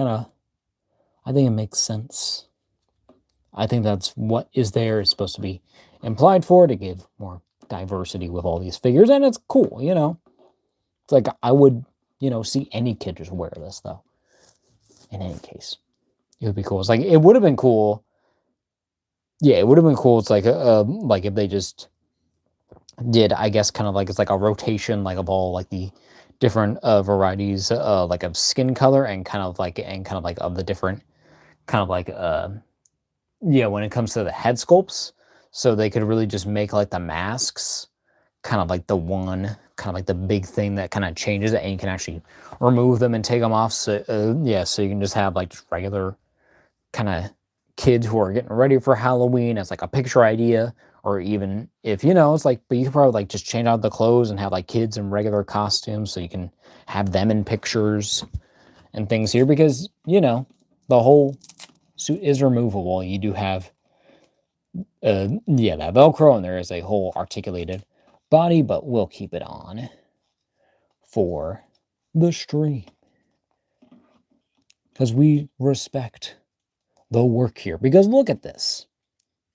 Speaker 1: it makes sense. I think that's what is supposed to be implied for, to give more diversity with all these figures, and it's cool, It's like, I would, see any kid just wear this, though. In any case, it would be cool. It's like, it would have been cool. Yeah, it would have been cool. It's like if they just did, I guess, kind of like, it's like a rotation, like of all like the different varieties, like of skin color, and kind of like of the different kind of like when it comes to the head sculpts. So they could really just make like the masks kind of like the one, kind of like the big thing that kind of changes it, and you can actually remove them and take them off. So so you can just have like just regular kind of kids who are getting ready for Halloween as like a picture idea, or even if it's like, but you could probably like just change out the clothes and have like kids in regular costumes, so you can have them in pictures and things here, because the whole suit is removable. You do have that Velcro, and there is a whole articulated body, but we'll keep it on for the stream because we respect the work here. Because look at this.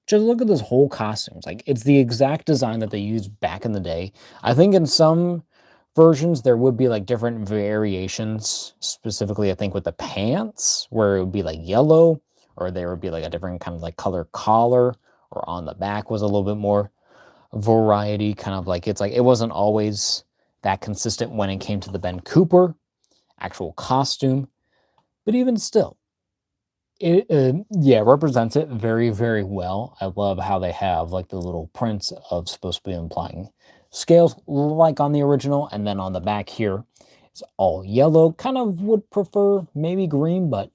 Speaker 1: Just look at this whole costume. It's like, it's the exact design that they used back in the day. I think in some versions there would be like different variations, specifically I think with the pants, where it would be like yellow, or there would be like a different kind of like color collar, or on the back was a little bit more variety, kind of like, it's like it wasn't always that consistent when it came to the Ben Cooper actual costume. But even still, it represents it very, very well. I love how they have like the little prints of supposed to be implying scales like on the original, and then on the back here it's all yellow. Kind of would prefer maybe green, but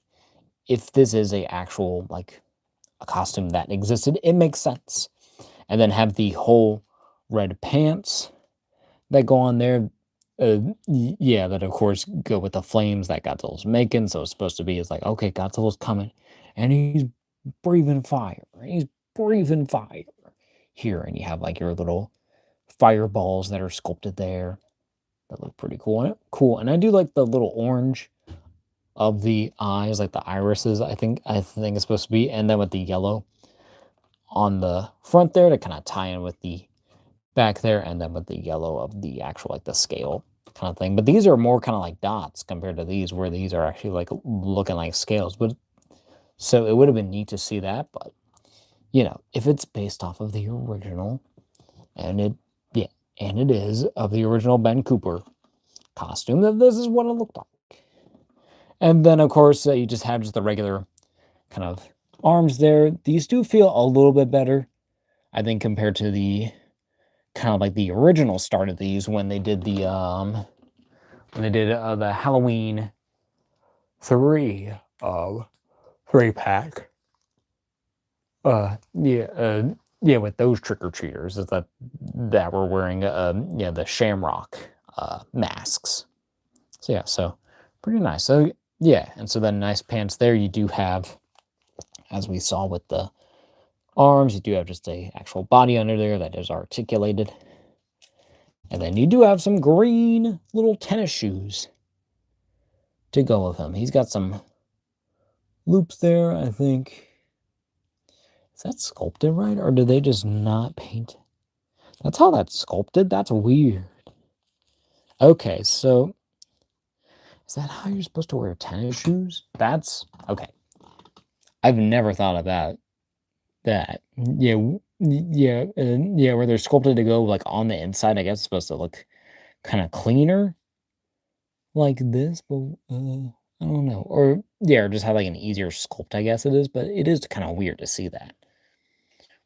Speaker 1: if this is a actual like a costume that existed, it makes sense. And then have the whole red pants that go on there. That of course go with the flames that Godzilla's making. So it's supposed to be, it's like, okay, Godzilla's coming and he's breathing fire. He's breathing fire. here, and you have like your little fireballs that are sculpted there. That look pretty cool. And I do like the little orange of the eyes, like the irises, I think it's supposed to be, and then with the yellow on the front there to kind of tie in with the back there, and then with the yellow of the actual, like the scale kind of thing. But these are more kind of like dots compared to these, where these are actually like looking like scales. But so it would have been neat to see that, but you know, if it's based off of the original, and it is of the original Ben Cooper costume, then this is what it looked like. And then of course you just have just the regular kind of arms there. These do feel a little bit better, I think, compared to the kind of like the original start of these when they did the Halloween 3 3-pack. With those trick-or-treaters is that were wearing the shamrock masks. So pretty nice. So yeah, and so then nice pants there. You do have, as we saw with the arms, you do have just a actual body under there that is articulated. And then you do have some green little tennis shoes to go with him. He's got some loops there, I think. Is that sculpted right? Or did they just not paint it? That's how that's sculpted? That's weird. Okay, so is that how you're supposed to wear tennis shoes? That's okay. I've never thought about that. Where they're sculpted to go like on the inside. I guess it's supposed to look kind of cleaner like this, but I don't know. Or just have like an easier sculpt, I guess it is, but it is kind of weird to see that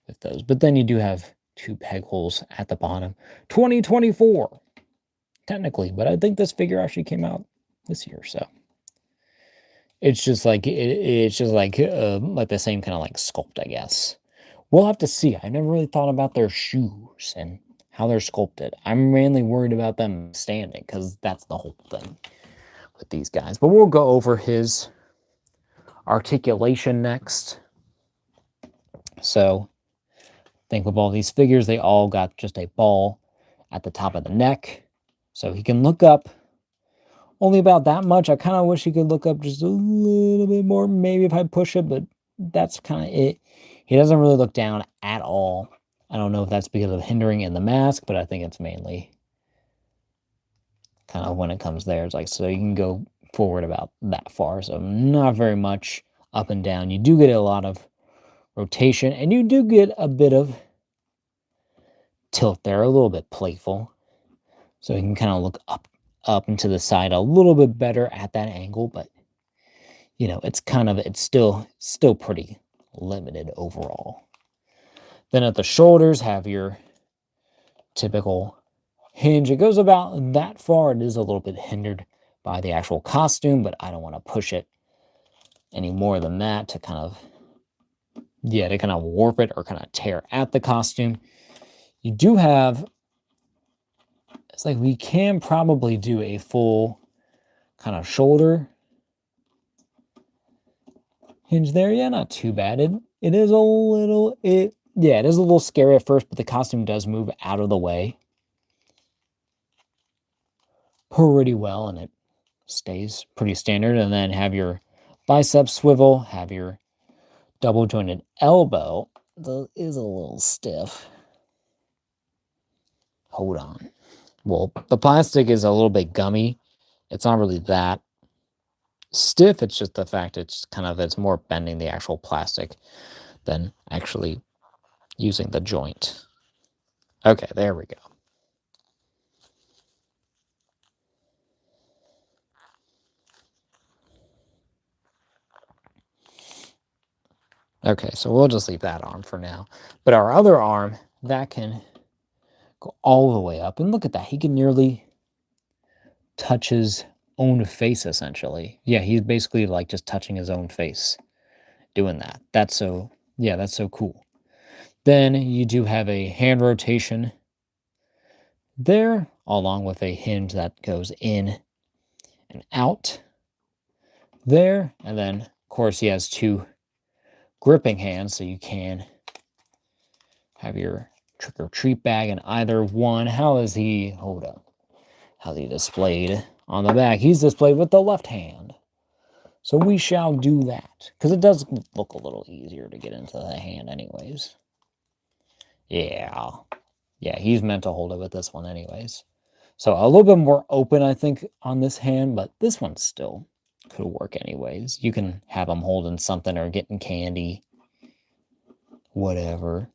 Speaker 1: with those. But then you do have 2 peg holes at the bottom. 2024, technically, but I think this figure actually came out this year, so it's just like like the same kind of like sculpt, I guess. We'll have to see. I never really thought about their shoes and how they're sculpted. I'm mainly worried about them standing, because that's the whole thing with these guys. But we'll go over his articulation next. So think of all these figures, they all got just a ball at the top of the neck. So he can look up only about that much. I kind of wish he could look up just a little bit more, maybe if I push it, but that's kind of it. He doesn't really look down at all. I don't know if that's because of hindering in the mask, but I think it's mainly kind of when it comes there. It's like, so you can go forward about that far. So not very much up and down. You do get a lot of rotation, and you do get a bit of tilt there, a little bit playful. So you can kind of look up and to the side a little bit better at that angle, but you know, it's still pretty limited overall. Then at the shoulders, have your typical hinge. It goes about that far. It is a little bit hindered by the actual costume, but I don't want to push it any more than that to kind of warp it or kind of tear at the costume. You do have, it's like we can probably do a full kind of shoulder hinge there. Yeah, not too bad. It is a little scary at first, but the costume does move out of the way pretty well, and it stays pretty standard. And then have your biceps swivel, have your double jointed elbow. That is a little stiff. Hold on. Well, the plastic is a little bit gummy. It's not really that stiff. It's just the fact it's more bending the actual plastic than actually using the joint. Okay, there we go. Okay, so we'll just leave that arm for now. But our other arm, that can go all the way up. And look at that. He can nearly touch his own face, essentially. Yeah, he's basically like just touching his own face doing that. That's so cool. Then you do have a hand rotation there, along with a hinge that goes in and out there. And then, of course, he has 2 gripping hands, so you can have your trick or treat bag in either one. How is he? Hold up. How's he displayed on the back? He's displayed with the left hand. So we shall do that. Because it does look a little easier to get into the hand anyways. Yeah. Yeah, he's meant to hold it with this one anyways. So a little bit more open, I think, on this hand, but this one still could work anyways. You can have him holding something or getting candy. Whatever.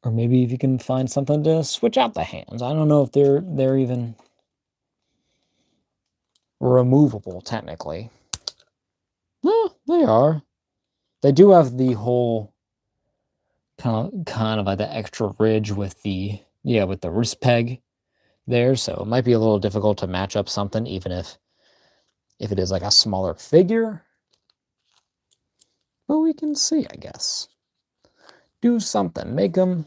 Speaker 1: Or maybe if you can find something to switch out the hands. I don't know if they're even removable, technically. No, they are. They do have the whole kind of like the extra ridge with the wrist peg there, so it might be a little difficult to match up something, even if it is like a smaller figure. But we can see, I guess. Do something, make them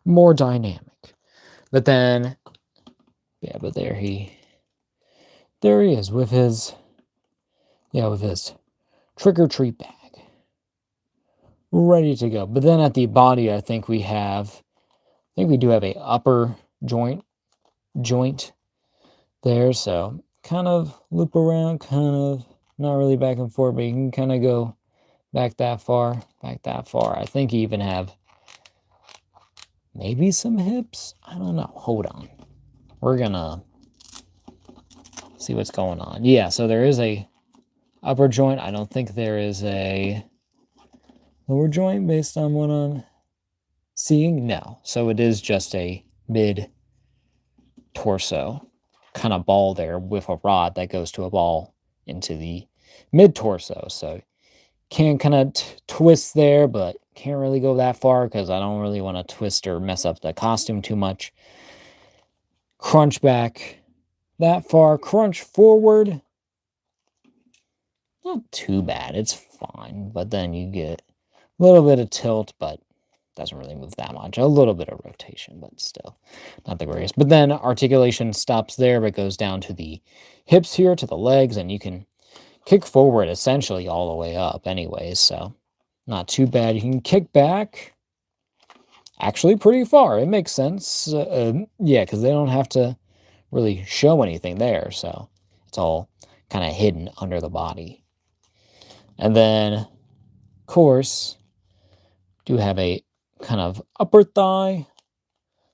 Speaker 1: more dynamic. But then, yeah, but there he is with his trick or treat bag. Ready to go. But then at the body, I think we do have a upper joint there, so kind of loop around, kind of not really back and forth, but you can kind of go back that far. I think you even have maybe some hips. I don't know. Hold on. We're gonna see what's going on. Yeah, so there is a upper joint. I don't think there is a lower joint based on what I'm seeing. No. So it is just a mid torso kind of ball there with a rod that goes to a ball into the mid torso. So can kind of twist there, but can't really go that far because I don't really want to twist or mess up the costume too much. Crunch back that far, crunch forward. Not too bad, it's fine, but then you get a little bit of tilt, but doesn't really move that much. A little bit of rotation, but still not the greatest. But then articulation stops there, but goes down to the hips here, to the legs, and you can kick forward essentially all the way up anyways, so not too bad. You can kick back actually pretty far. It makes sense. Yeah, because they don't have to really show anything there, so it's all kind of hidden under the body. And then, of course, do have a kind of upper thigh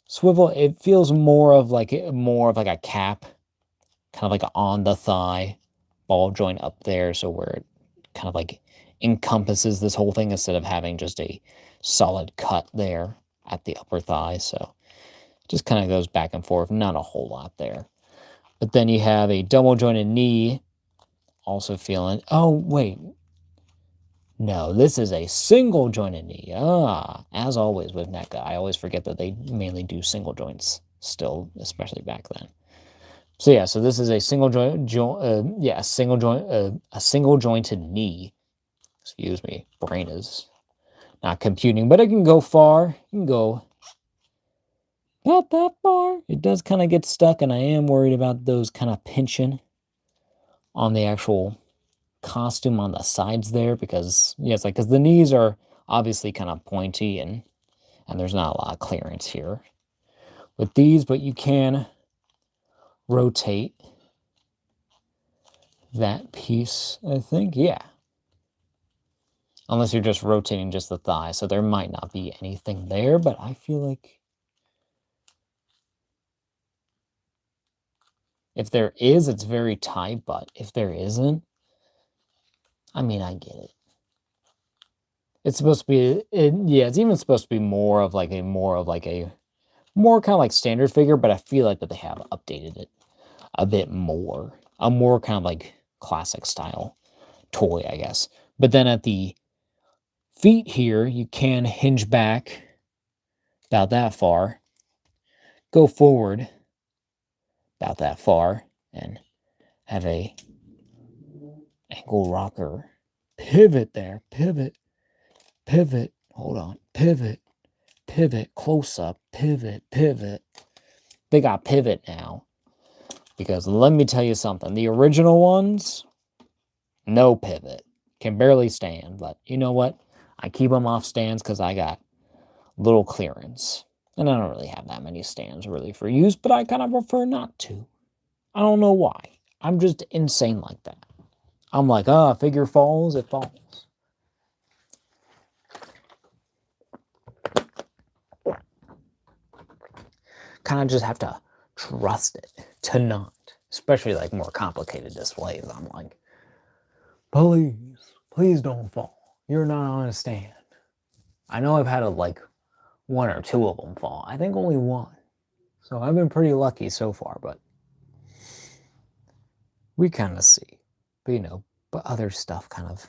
Speaker 1: swivel. It feels more of like a cap, kind of like on the thigh ball joint up there, so where it kind of like encompasses this whole thing instead of having just a solid cut there at the upper thigh. So just kind of goes back and forth, not a whole lot there. But then you have a double jointed knee, also feeling, oh wait, no, this is a single jointed knee. As always with NECA, I always forget that they mainly do single joints still, especially back then. So yeah, so this is a single jointed knee. Excuse me, brain is not computing, but it can go far. It can go not that far. It does kind of get stuck, and I am worried about those kind of pinching on the actual costume on the sides there, because yeah, it's like, because the knees are obviously kind of pointy and there's not a lot of clearance here with these, but you can rotate that piece, I think. Yeah, unless you're just rotating just the thigh, so there might not be anything there, but I feel like if there is, it's very tight, but if there isn't, I mean, I get it. It's supposed to be, yeah, it's even supposed to be more kind of like standard figure, but I feel like that they have updated it a bit more. A more kind of like classic style toy, I guess. But then at the feet here, you can hinge back about that far, go forward about that far, and have a ankle rocker. Pivot there, pivot, hold on, pivot, close up, pivot. They got pivot now. Because let me tell you something, the original ones, no pivot. Can barely stand, but you know what? I keep them off stands because I got little clearance. And I don't really have that many stands really for use, but I kind of prefer not to. I don't know why. I'm just insane like that. I'm like, figure falls, it falls. Kind of just have to trust it to not. Especially like more complicated displays. I'm like, please don't fall. You're not on a stand. I know I've had like 1 or 2 of them fall. I think only 1. So I've been pretty lucky so far, but we kind of see. But but other stuff kind of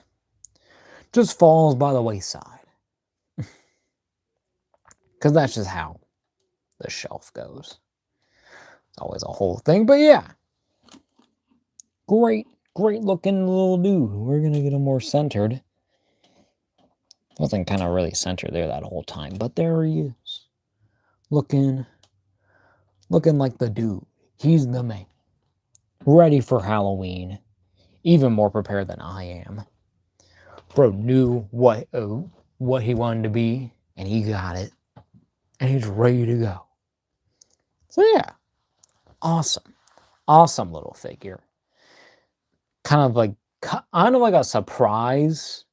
Speaker 1: just falls by the wayside. Because that's just how the shelf goes. It's always a whole thing, but yeah. Great looking little dude. We're going to get him more centered. Wasn't kind of really centered there that whole time, but there he is. Looking like the dude. He's the man. Ready for Halloween. Even more prepared than I am. Bro knew what he wanted to be, and he got it. And he's ready to go. So yeah. Awesome little figure. Kind of like a surprise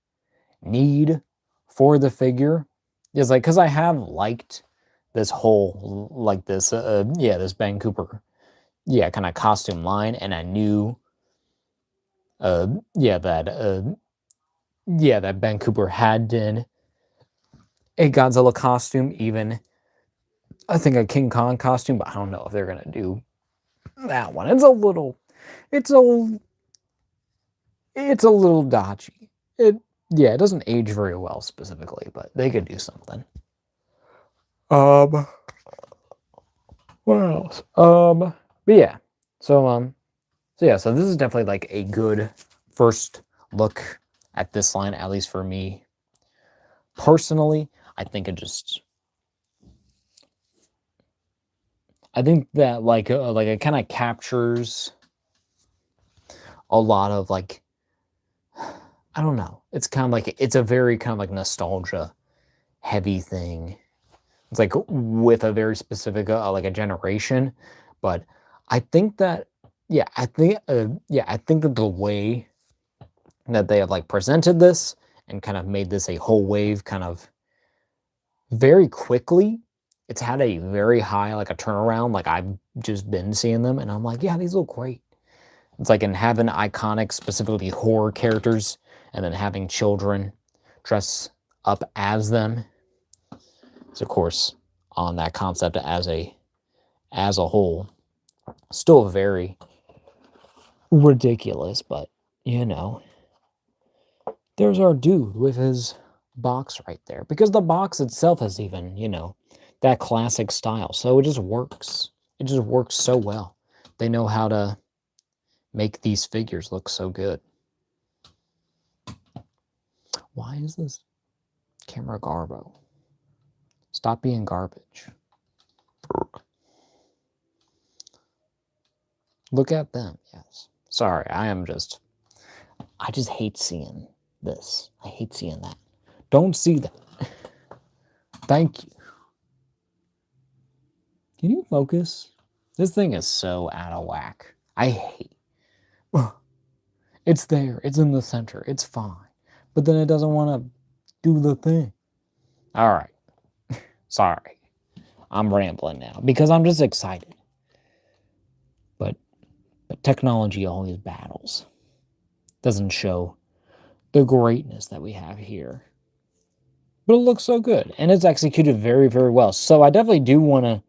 Speaker 1: need for the figure. Is like, because I have liked this whole, like this, this Ben Cooper, kind of costume line, and I knew, that Ben Cooper had done a Godzilla costume, even, I think a King Kong costume, but I don't know if they're gonna do that one. It's a little dodgy. It doesn't age very well specifically, but they could do something. What else? But yeah. So this is definitely like a good first look at this line, at least for me personally. I think that like it kind of captures a lot of like, I don't know. It's kind of like, it's a very kind of like nostalgia heavy thing. It's like with a very specific like a generation, but I think that I think that the way that they have like presented this and kind of made this a whole wave kind of very quickly. It's had a very high like a turnaround. Like I've just been seeing them, and I'm like, yeah, these look great. It's like in having iconic, specifically horror characters, and then having children dress up as them. It's of course on that concept as a whole, still very ridiculous, but there's our dude with his box right there, because the box itself has even that classic style, so it just works. It just works so well. They know how to make these figures look so good. Why is this camera garbo? Stop being garbage. Look at them. Yes. Sorry, I just hate seeing this. I hate seeing that. Don't see that. Thank you. Can you focus? This thing is so out of whack. I hate. It's there. It's in the center. It's fine. But then it doesn't want to do the thing. All right. Sorry. I'm rambling now because I'm just excited. But technology always battles. Doesn't show the greatness that we have here. But it looks so good. And it's executed very, very well. So I definitely do want to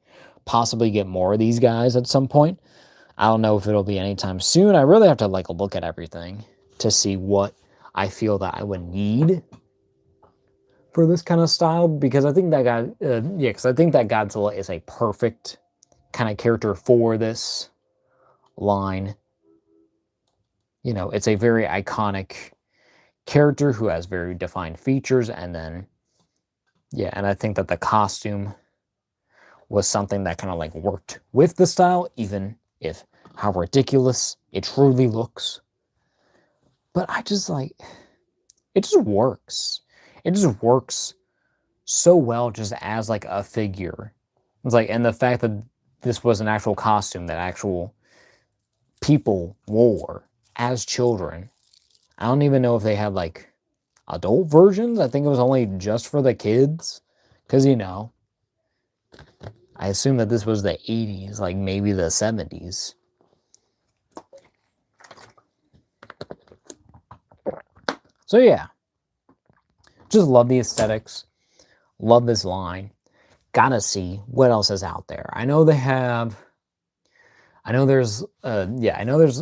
Speaker 1: possibly get more of these guys at some point. I don't know if it'll be anytime soon. I really have to like look at everything to see what I feel that I would need for this kind of style, because I think that Godzilla is a perfect kind of character for this line. It's a very iconic character who has very defined features, and then and I think that the costume was something that kind of like worked with the style, even if how ridiculous it truly looks. But I just like, it just works. It just works so well just as like a figure. It's like, and the fact that this was an actual costume that actual people wore as children. I don't even know if they had like adult versions. I think it was only just for the kids. Because, you know, I assume that this was the 80s, like maybe the 70s. So, yeah. Just love the aesthetics. Love this line. Gotta see what else is out there. I know they have... I know there's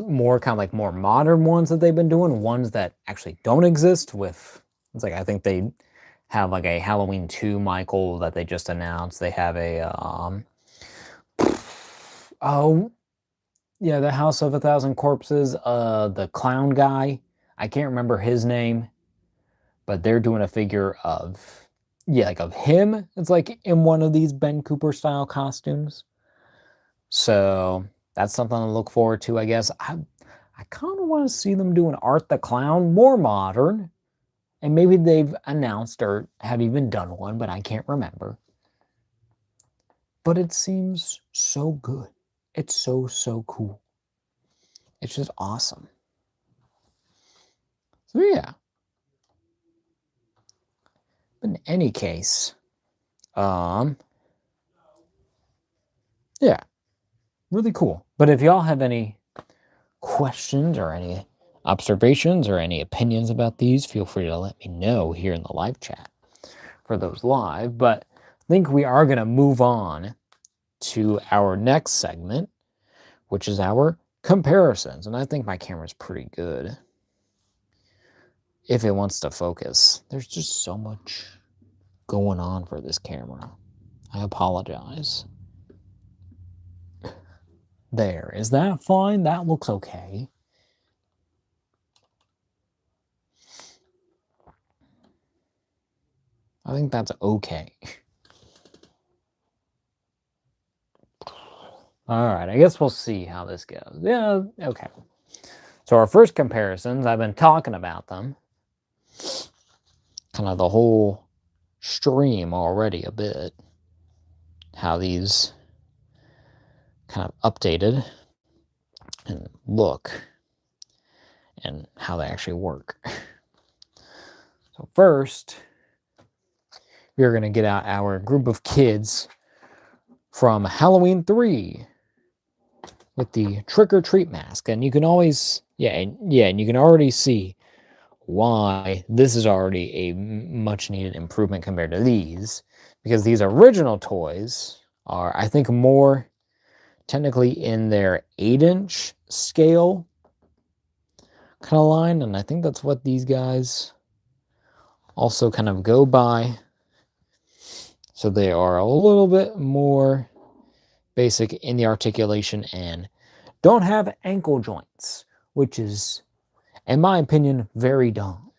Speaker 1: more kind of like more modern ones that they've been doing, ones that actually don't exist with, it's like, I think they have like a Halloween 2 Michael that they just announced. They have a, oh, yeah, the House of a Thousand Corpses, the clown guy. I can't remember his name, but they're doing a figure of, yeah, like of him. It's like in one of these Ben Cooper style costumes. So that's something to look forward to, I guess. I kind of want to see them do an Art the Clown more modern. And maybe they've announced or have even done one, but I can't remember. But it seems so good. It's so, so cool. It's just awesome. So yeah. But in any case, yeah, really cool. But if y'all have any questions or any observations or any opinions about these, feel free to let me know here in the live chat for those live. But I think we are going to move on to our next segment, which is our comparisons. And I think my camera's pretty good if it wants to focus. There's just so much going on for this camera. I apologize. There. Is that fine? That looks okay. I think that's okay. Alright, I guess we'll see how this goes. Yeah, okay. So our first comparisons, I've been talking about them. Kind of the whole stream already a bit. How these kind of updated and look. And how they actually work. So first, we're going to get out our group of kids from Halloween 3 with the trick-or-treat mask. And you can always, and you can already see why this is already a much-needed improvement compared to these. Because these original toys are, I think, more technically in their 8-inch scale kind of line. And I think that's what these guys also kind of go by. So they are a little bit more basic in the articulation and don't have ankle joints, which is, in my opinion, very dumb.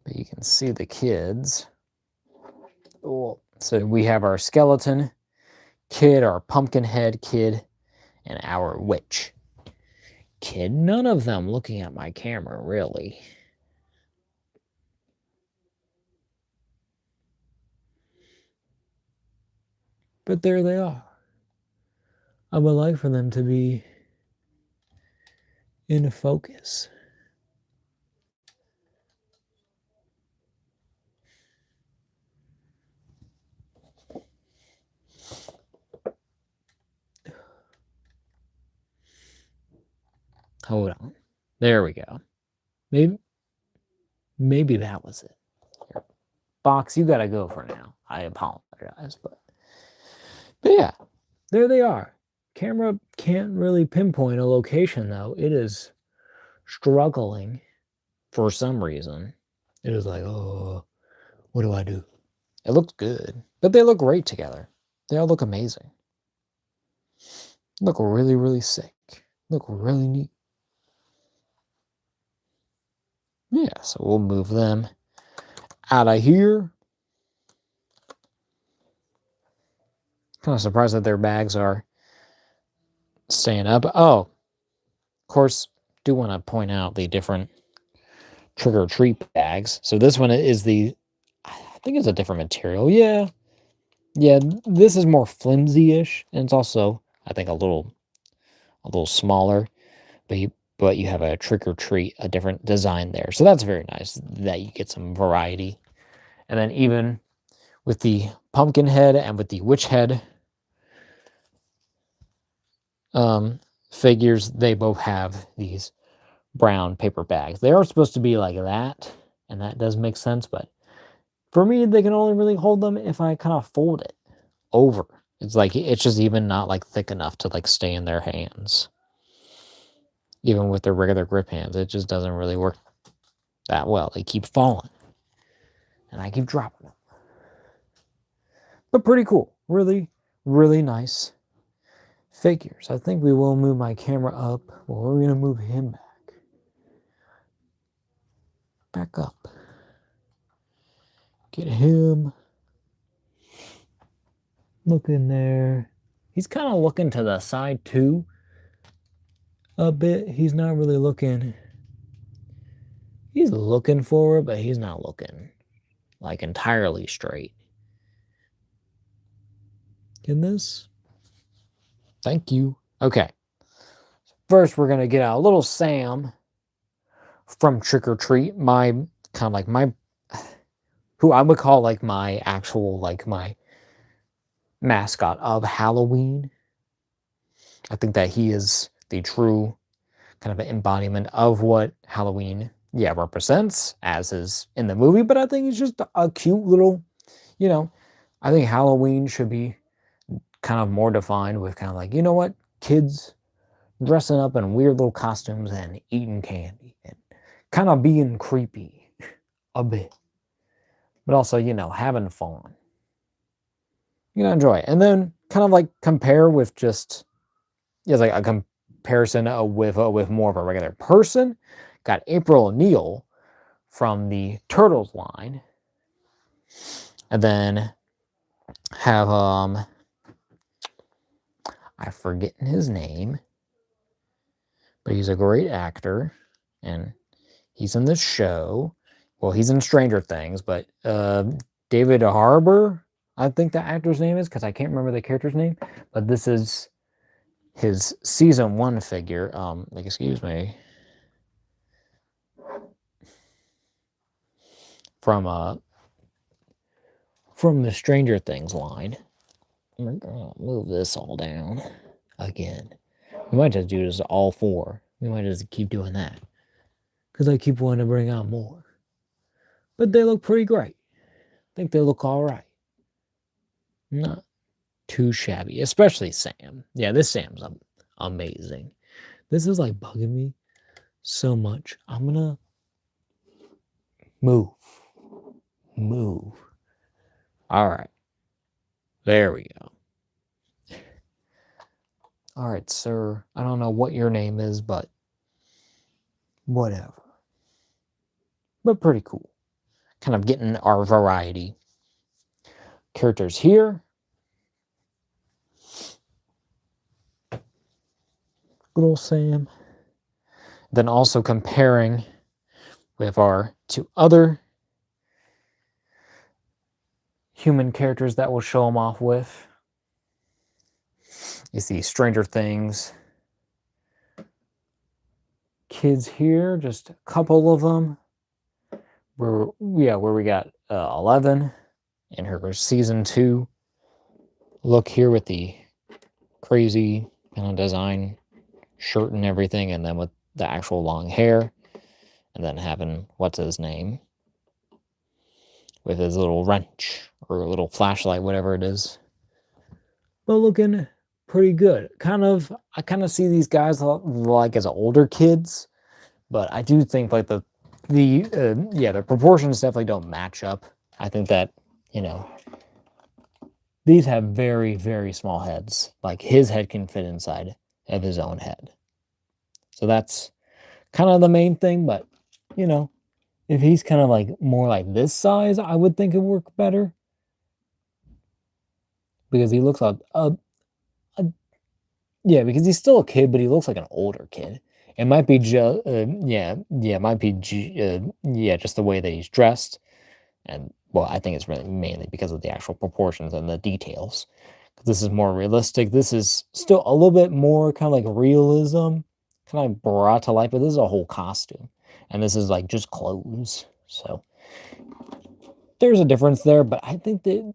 Speaker 1: But you can see the kids. Oh, so we have our skeleton kid, our pumpkin head kid, and our witch kid. None of them looking at my camera, really. But there they are. I would like for them to be in focus. Hold on. There we go. Maybe that was it. Here. Box, you gotta go for now. I apologize, but yeah, there they are. Camera can't really pinpoint a location though. It is struggling for some reason. It is like, oh, what do I do? It looks good, but they look great together. They all look amazing. Look really, really sick. Look really neat. Yeah, so we'll move them out of here. Kind of surprised that their bags are staying up. Oh, of course, do want to point out the different trick-or-treat bags. So this one is the think it's a different material. Yeah. Yeah, this is more flimsy-ish, and it's also, I think, a little smaller, but you have a trick or treat, a different design there. So that's very nice that you get some variety. And then even with the pumpkin head and with the witch head figures, they both have these brown paper bags. They are supposed to be like that, and that does make sense, but for me, they can only really hold them if I kind of fold it over. It's like, it's just even not like thick enough to like stay in their hands. Even with their regular grip hands, it just doesn't really work that well. They keep falling, and I keep dropping them. But pretty cool. Really, really nice figures. I think we will move my camera up. Well, we're going to move him back. Back up. Get him. Look in there. He's kind of looking to the side too. A bit. He's not really looking. He's looking forward, but he's not looking like entirely straight. Get this? Thank you. Okay. First, we're going to get out a little Sam from Trick or Treat. My, kind of like my, who I would call like my actual, like my mascot of Halloween. I think that he is the true kind of embodiment of what Halloween, represents, as is in the movie. But I think he's just a cute little, I think Halloween should be kind of more defined with kind of like, you know what, kids dressing up in weird little costumes and eating candy and kind of being creepy a bit, but also, having fun. Enjoy it. And then kind of like compare with just, like a comparison with more of a regular person. Got April O'Neil from the Turtles line. And then have, I'm forgetting his name, but he's a great actor, and he's in this show. Well, he's in Stranger Things, but David Harbour, I think the actor's name is, because I can't remember the character's name, but this is his season 1 figure. Excuse me. From the Stranger Things line. I'm gonna move this all down again. We might just do this all 4. We might just keep doing that, because I keep wanting to bring out more. But they look pretty great. I think they look all right. Not too shabby, especially Sam. Yeah, this Sam's amazing. This is like bugging me so much. I'm gonna move. All right. There we go. All right, sir. I don't know what your name is, but whatever. But pretty cool. Kind of getting our variety. Characters here. Good old Sam. Then also comparing with our 2 other human characters that we'll show them off with. You see Stranger Things kids here, just a couple of them. Where we got 11 in her season 2 look here with the crazy kind of design shirt and everything, and then with the actual long hair, and then having what's his name with his little wrench or a little flashlight, whatever it is. But looking pretty good. I kind of see these guys like as older kids, but I do think like the proportions definitely don't match up. I think that, these have very, very small heads. Like his head can fit inside of his own head. So that's kind of the main thing, but if he's kind of like more like this size, I would think it would work better. Because he looks like because he's still a kid, but he looks like an older kid. It might be just just the way that he's dressed, and Well, I think it's really mainly because of the actual proportions and the details. This is more realistic. This is still a little bit more kind of like realism, kind of like brought to life, but this is a whole costume. And this is like just clothes. So there's a difference there, but I think that,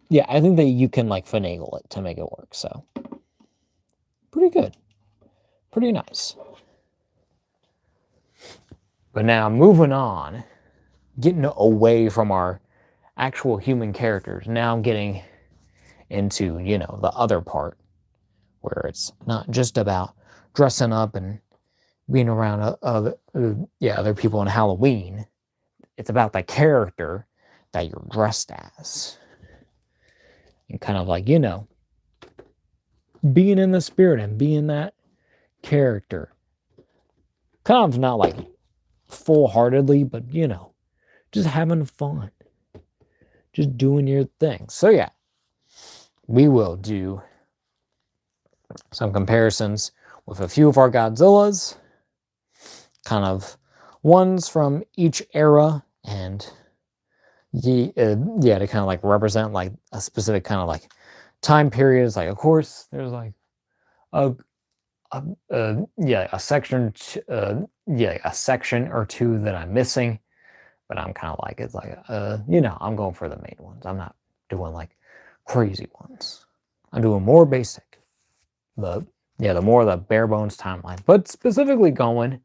Speaker 1: yeah, I think that you can like finagle it to make it work. So pretty good. Pretty nice. But now moving on, getting away from our actual human characters, now getting into, you know, the other part where it's not just about dressing up and being around other people on Halloween. It's about the character that you're dressed as. And kind of like, you know, being in the spirit and being that character. Kind of not like full-heartedly, but, you know, just having fun. Just doing your thing. So, yeah, we will do some comparisons with a few of our Godzillas. Kind of ones from each era, and to kind of like represent like a specific kind of like time periods. Like, of course, there's like a section a section or two that I'm missing, but I'm kind of like, it's like you know, I'm going for the main ones. I'm not doing like crazy ones. I'm doing more basic, the more the bare bones timeline, but specifically going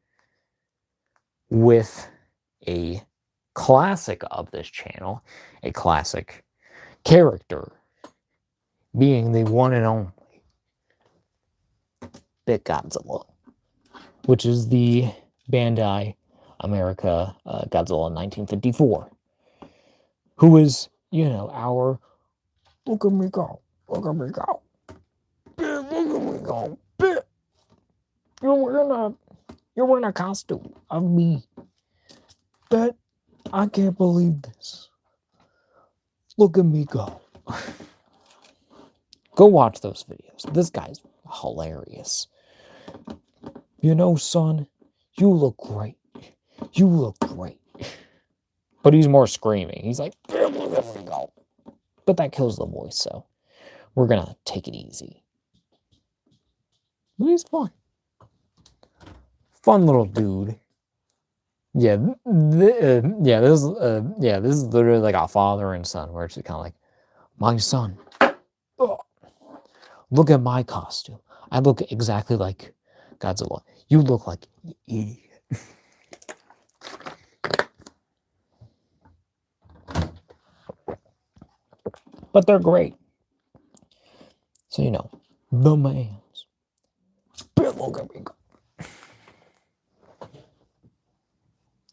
Speaker 1: with a classic of this channel, a classic character, being the one and only Big Godzilla, which is the Bandai America Godzilla 1954, who is, you know, our look at me go, look at me go, look at me go, you're wearing a costume of me, but I can't believe this. Look at me go. Go watch those videos. This guy's hilarious. You know, son, you look great. You look great. But he's more screaming. He's like, but that kills the voice, so we're gonna take it easy. But he's fun. Fun little dude. Yeah, this is literally like a father and son, where it's kind of like, my son, oh, look at my costume. I look exactly like Godzilla. You look like an idiot. But they're great. So, you know, the man's. Look at me go.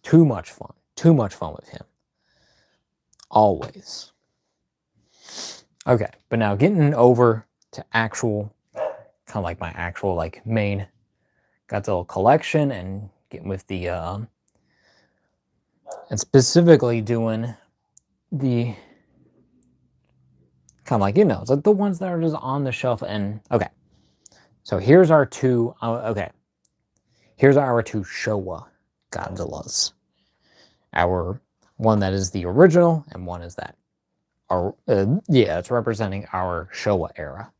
Speaker 1: Too much fun. Too much fun with him. Always. Okay, but now getting over to actual, kind of like my actual like main Godzilla collection, and getting with the, and specifically doing the, kind of like, you know, it's like the ones that are just on the shelf. And okay, so here's our two, here's our two Showa Godzillas. Our one that is the original, and one is that, it's representing our Showa era,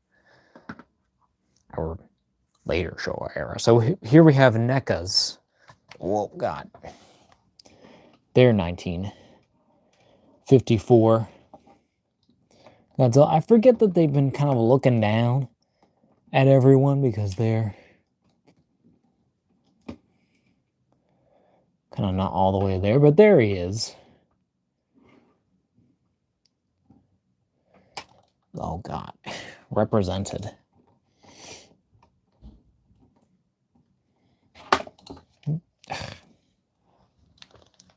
Speaker 1: our later Showa era. So here we have NECA's, oh god, they're 1954 Godzilla. I forget that they've been kind of looking down at everyone because they're kind of not all the way there, but there he is. Oh god, represented.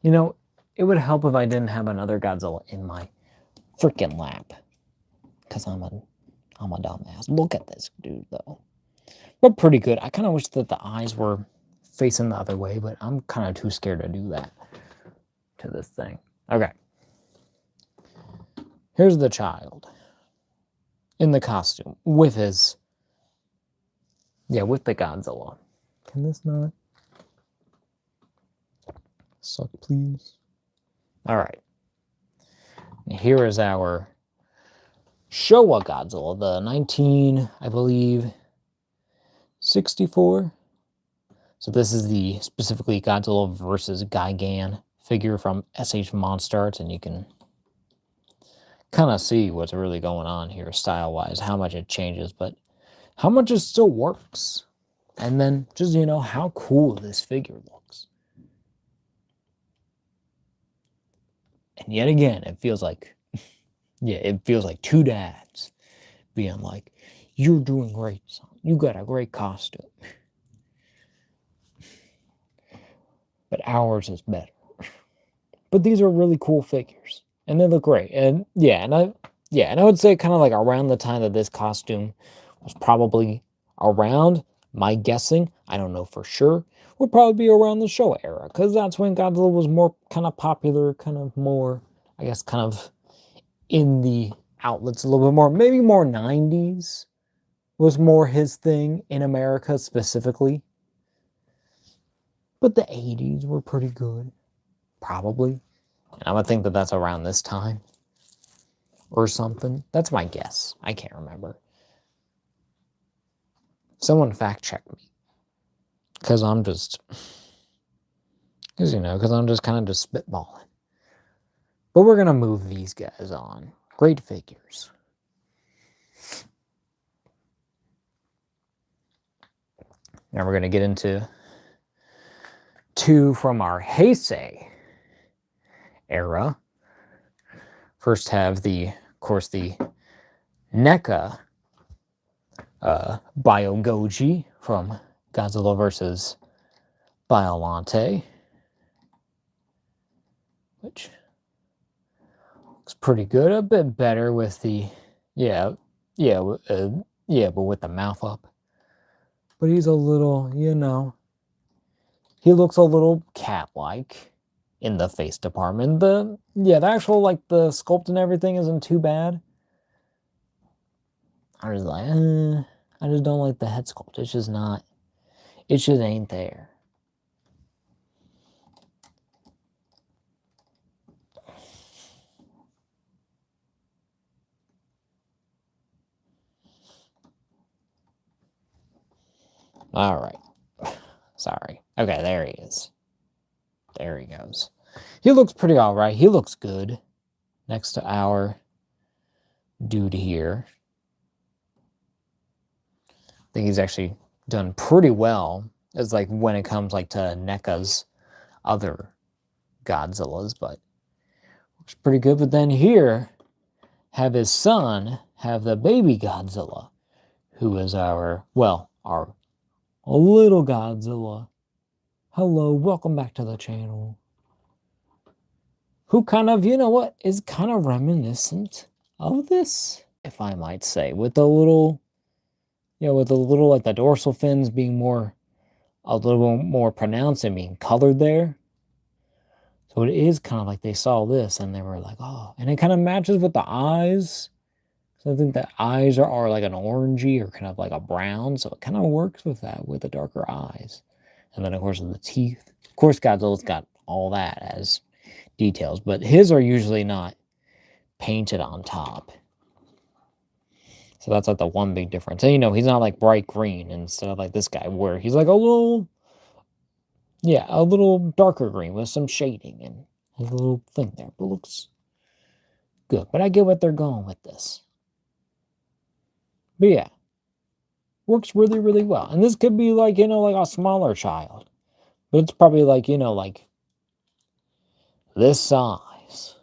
Speaker 1: You know, it would help if I didn't have another Godzilla in my freaking lap, because I'm a dumbass. Look at this dude, though. But pretty good. I kind of wish that the eyes were facing the other way, but I'm kind of too scared to do that to this thing. Okay. Here's the child in the costume with his, with the Godzilla. Can this not suck, please? All right. Here is our Showa Godzilla, the 19, I believe, 64. So this is the specifically Godzilla versus Gigan figure from SH Monstars, and you can kind of see what's really going on here style-wise, how much it changes, but how much it still works. And then just, how cool this figure looks. And yet again, it feels like, it feels like two dads being like, you're doing great, son. You got a great costume. But ours is better. But these are really cool figures. And they look great. And and I would say kind of like around the time that this costume was probably around, my guessing, I don't know for sure, would probably be around the Showa era. Because that's when Godzilla was more kind of popular, kind of more, I guess, kind of in the outlets a little bit more. Maybe more 90s was more his thing in America specifically. But the 80s were pretty good, probably. And I would think that that's around this time or something. That's my guess. I can't remember. Someone fact check me. Because I'm just kind of just spitballing. But we're going to move these guys on. Great figures. Now we're going to get into two from our Heisei era. First have of course, the NECA Biogoji from Godzilla vs. Biollante, which looks pretty good. A bit better with the but with the mouth up. But he's a little, he looks a little cat-like in the face department. The actual, the sculpt and everything isn't too bad. I was like, I just don't like the head sculpt. It's just not, it just ain't there. All right. Sorry. Okay, there he is. There he goes. He looks pretty all right. He looks good next to our dude here. I think he's actually done pretty well as when it comes to NECA's other Godzillas, but looks pretty good. But then here have his son have the baby Godzilla, who is our little Godzilla. Hello, welcome back to the channel. Who kind of, is kind of reminiscent of this, if I might say, with the little, the dorsal fins being a little more pronounced and being colored there. So it is kind of like they saw this and they were like, oh, and it kind of matches with the eyes. So I think the eyes are like an orangey or kind of like a brown. So it kind of works with that, with the darker eyes. And then, of course, the teeth. Of course, Godzilla's got all that as details, but his are usually not painted on top. So that's the one big difference. And, he's not bright green instead of this guy where he's a little darker green with some shading and a little thing there. But looks good. But I get what they're going with this. But yeah, works really, really well. And this could be a smaller child. But it's probably this size. It's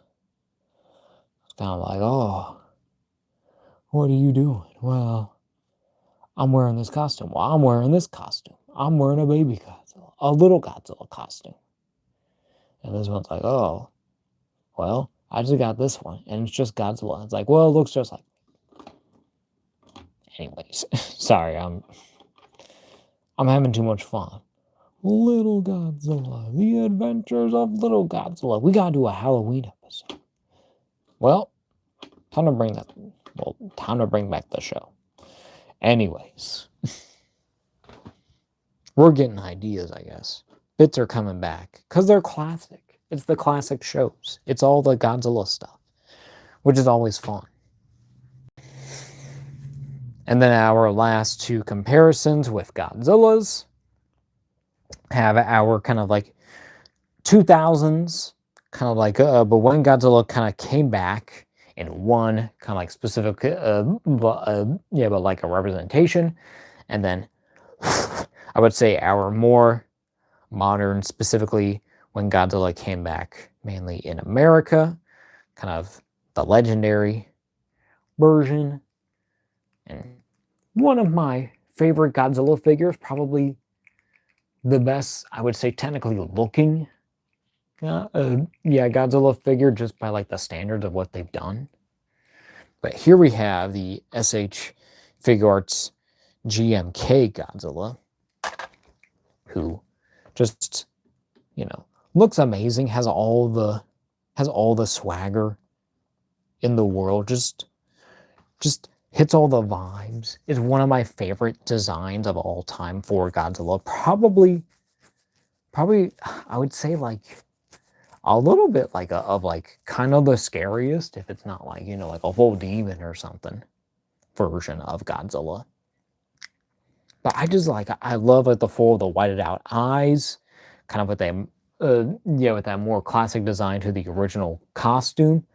Speaker 1: kind of oh, what are you doing? Well, I'm wearing this costume. Well, I'm wearing this costume. I'm wearing a baby Godzilla, a little Godzilla costume. And this one's oh, well, I just got this one. And it's just Godzilla. It's well, it looks just like. Anyways, sorry, I'm having too much fun. Little Godzilla, the adventures of little Godzilla. We gotta do a Halloween episode. Well, time to bring back the show. Anyways, we're getting ideas, I guess. Bits are coming back because they're classic. It's the classic shows. It's all the Godzilla stuff. which is always fun. And then our last two comparisons with Godzillas have our kind of like 2000s, kind of like, but when Godzilla kind of came back in one kind of like specific, but like a representation. And then I would say our more modern, specifically when Godzilla came back mainly in America, kind of the legendary version. And one of my favorite Godzilla figures, probably the best, I would say, technically looking Godzilla figure, just by like the standards of what they've done. But here we have the SH Figuarts GMK Godzilla, who just, looks amazing, has all the swagger in the world, just hits all the vibes. Is one of my favorite designs of all time for Godzilla. Probably I would say like a little bit like of kind of the scariest, if it's not like, like a full demon or something version of Godzilla. But I love like the whited out eyes, kind of with with that more classic design to the original costume,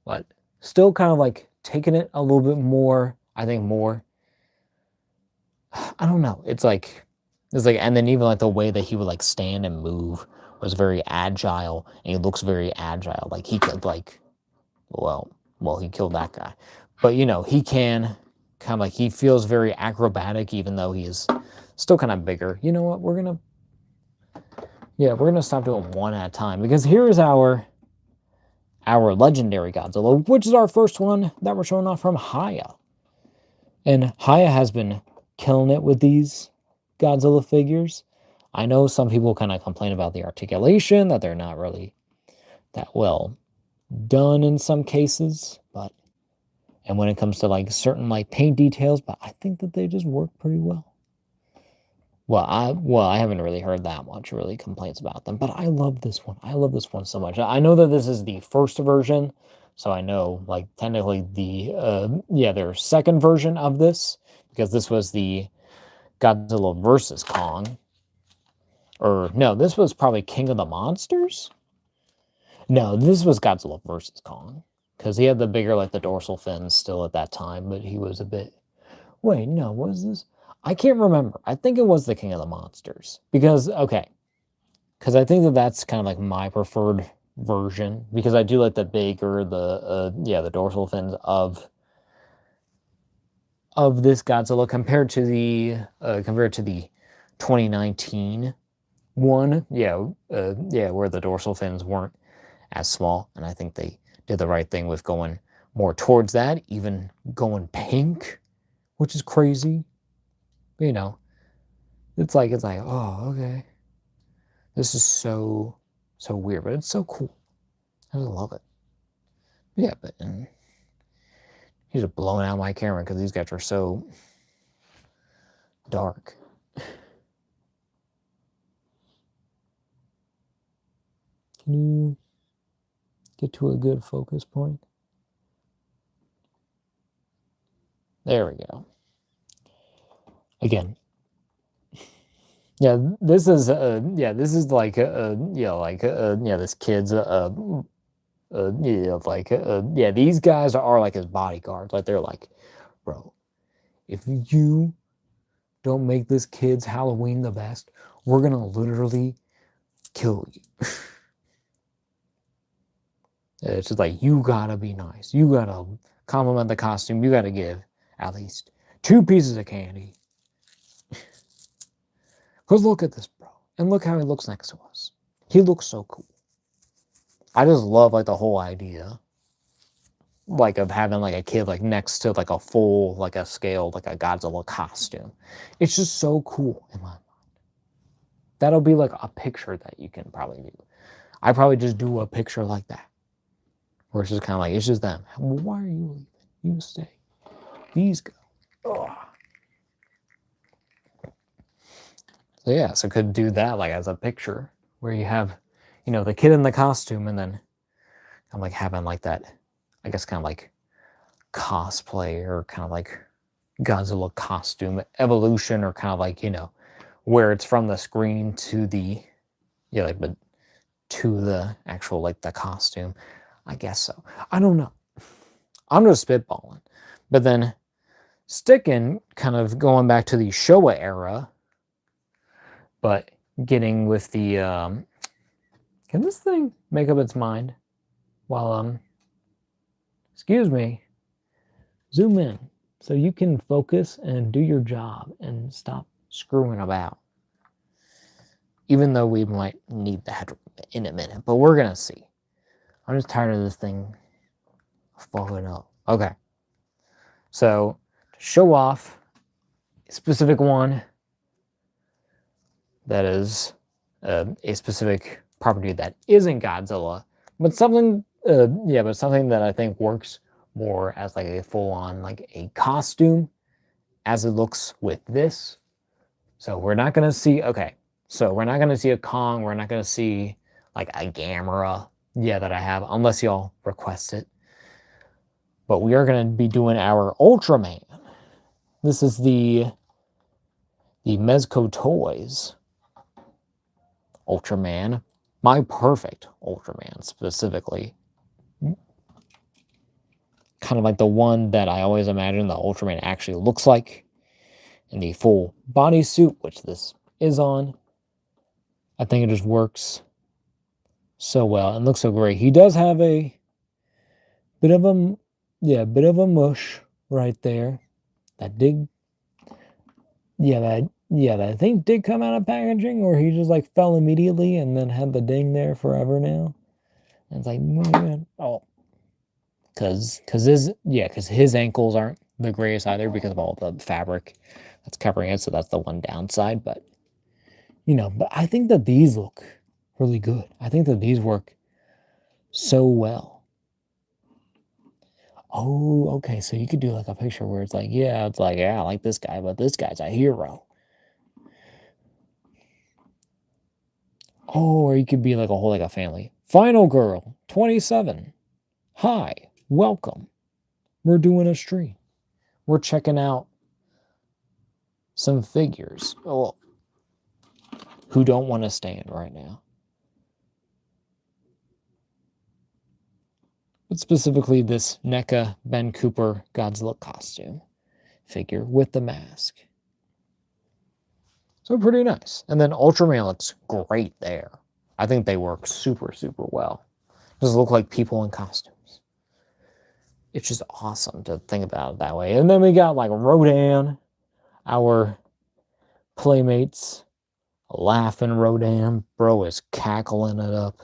Speaker 1: but still kind of like taking it a little bit more, I think more, I don't know. It's like, and then even like the way that he would like stand and move was very agile, and he looks very agile. Like he could like, well, he killed that guy, but he can kind of like, he feels very acrobatic, even though he is still kind of bigger. You know what? We're gonna stop doing one at a time, because here is our legendary Godzilla, which is our first one that we're showing off from Haya. And Haya has been killing it with these Godzilla figures. I know some people kind of complain about the articulation, that they're not really that well done in some cases, and when it comes to like certain like paint details, but I think that they just work pretty well. Well, I haven't really heard that much really complaints about them, but I love this one. I love this one so much. I know that this is the first version, so I know like technically their second version of this, because this was the Godzilla versus Kong. Or no, this was probably King of the Monsters? No, this was Godzilla versus Kong, because he had the bigger, like the dorsal fins still at that time, but he was a bit... Wait, no, what is this? I can't remember. I think it was the King of the Monsters. Because I think that that's kind of like my preferred version, because I do like the bigger, the dorsal fins of this Godzilla compared to the 2019 one. Where the dorsal fins weren't as small, and I think they did the right thing with going more towards that, even going pink, which is crazy. It's like, oh, okay, this is so weird, but it's so cool. I just love it. Yeah, but he's just blowing out my camera because these guys are so dark. Can you get to a good focus point? There we go. Again, this is like this kid's these guys are like his bodyguards. Like, they're like, bro, if you don't make this kid's Halloween the best, we're gonna literally kill you. It's just like, you gotta be nice. You gotta compliment the costume. You gotta give at least 2 pieces of candy. Because look at this, bro. And look how he looks next to us. He looks so cool. I just love like the whole idea, like, of having like a kid like next to like a full, like a scaled, like a Godzilla costume. It's just so cool in my mind. That'll be like a picture that you can probably do. I probably just do a picture like that, where it's just kind of like, it's just them. Well, why are you leaving? You stay. These go. Ugh. So so could do that like as a picture, where you have, the kid in the costume, and then I'm like having like that, I guess, kind of like cosplay or kind of like Godzilla costume evolution, or kind of like, where it's from the screen to the, like, but to the actual, like, the costume. I guess so. I don't know. I'm just spitballing. But then sticking, kind of going back to the Showa era, but getting with the, can this thing make up its mind while, excuse me, zoom in so you can focus and do your job and stop screwing about. Even though we might need that in a minute, but we're gonna see. I'm just tired of this thing following up. Okay. So, to show off a specific one that is a specific property that isn't Godzilla, but something, but something that I think works more as like a full-on, like a costume, as it looks with this. So we're not gonna see. Okay. So we're not gonna see a Kong. We're not gonna see like a Gamera. Yeah, that I have, unless y'all request it. But we are gonna be doing our Ultraman. This is the Mezco Toys Ultraman. My perfect Ultraman, specifically. Kind of like the one that I always imagine the Ultraman actually looks like in the full bodysuit, which this is on. I think it just works so well and looks so great. He does have a bit of a mush right there. That did, that I think did come out of packaging, or he just like fell immediately and then had the ding there forever now. And it's like, man, oh, because his ankles aren't the greatest either because of all the fabric that's covering it. So that's the one downside. But but I think that these look really good. I think that these work so well. Oh, okay. So you could do like a picture where it's like, I like this guy, but this guy's a hero. Oh, or you could be like a whole, like a family. Final girl, 27. Hi, welcome. We're doing a stream. We're checking out some figures. Oh, who don't want to stand right now. But specifically this NECA Ben Cooper Godzilla costume figure with the mask. So pretty nice. And then Ultraman looks great there. I think they work super, super well. Just look like people in costumes. It's just awesome to think about it that way. And then we got like Rodan, our playmates, laughing Rodan. Bro is cackling it up.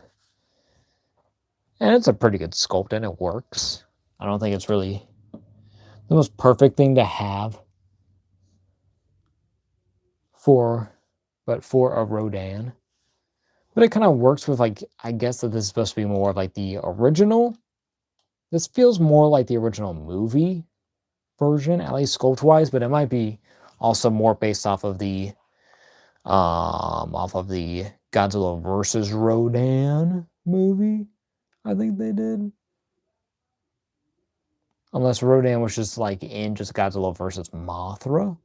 Speaker 1: And it's a pretty good sculpt and it works. I don't think it's really the most perfect thing to have for a Rodan. But it kind of works with, like, I guess that this is supposed to be more like the original. This feels more like the original movie version, at least sculpt-wise, but it might be also more based off of the Godzilla versus Rodan movie. I think they did. Unless Rodan was just like in just Godzilla versus Mothra.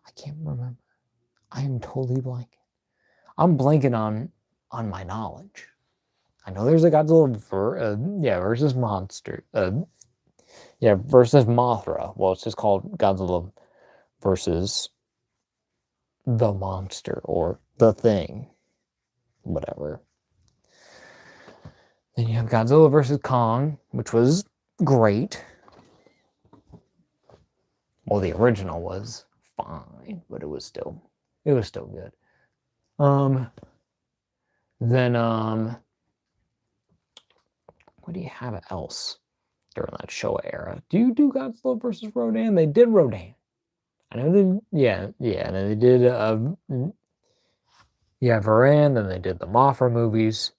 Speaker 1: I can't remember. I am totally blanking. I'm blanking on my knowledge. I know there's a Godzilla versus monster. Versus Mothra. Well, it's just called Godzilla versus the monster or the thing. Whatever. Then you have Godzilla versus Kong, which was great. Well, the original was fine, but it was still good. Then what do you have else during that Showa era? Do you do Godzilla versus Rodan? They did Rodan. I know they, and then they did Varan, then they did the Mothra movies.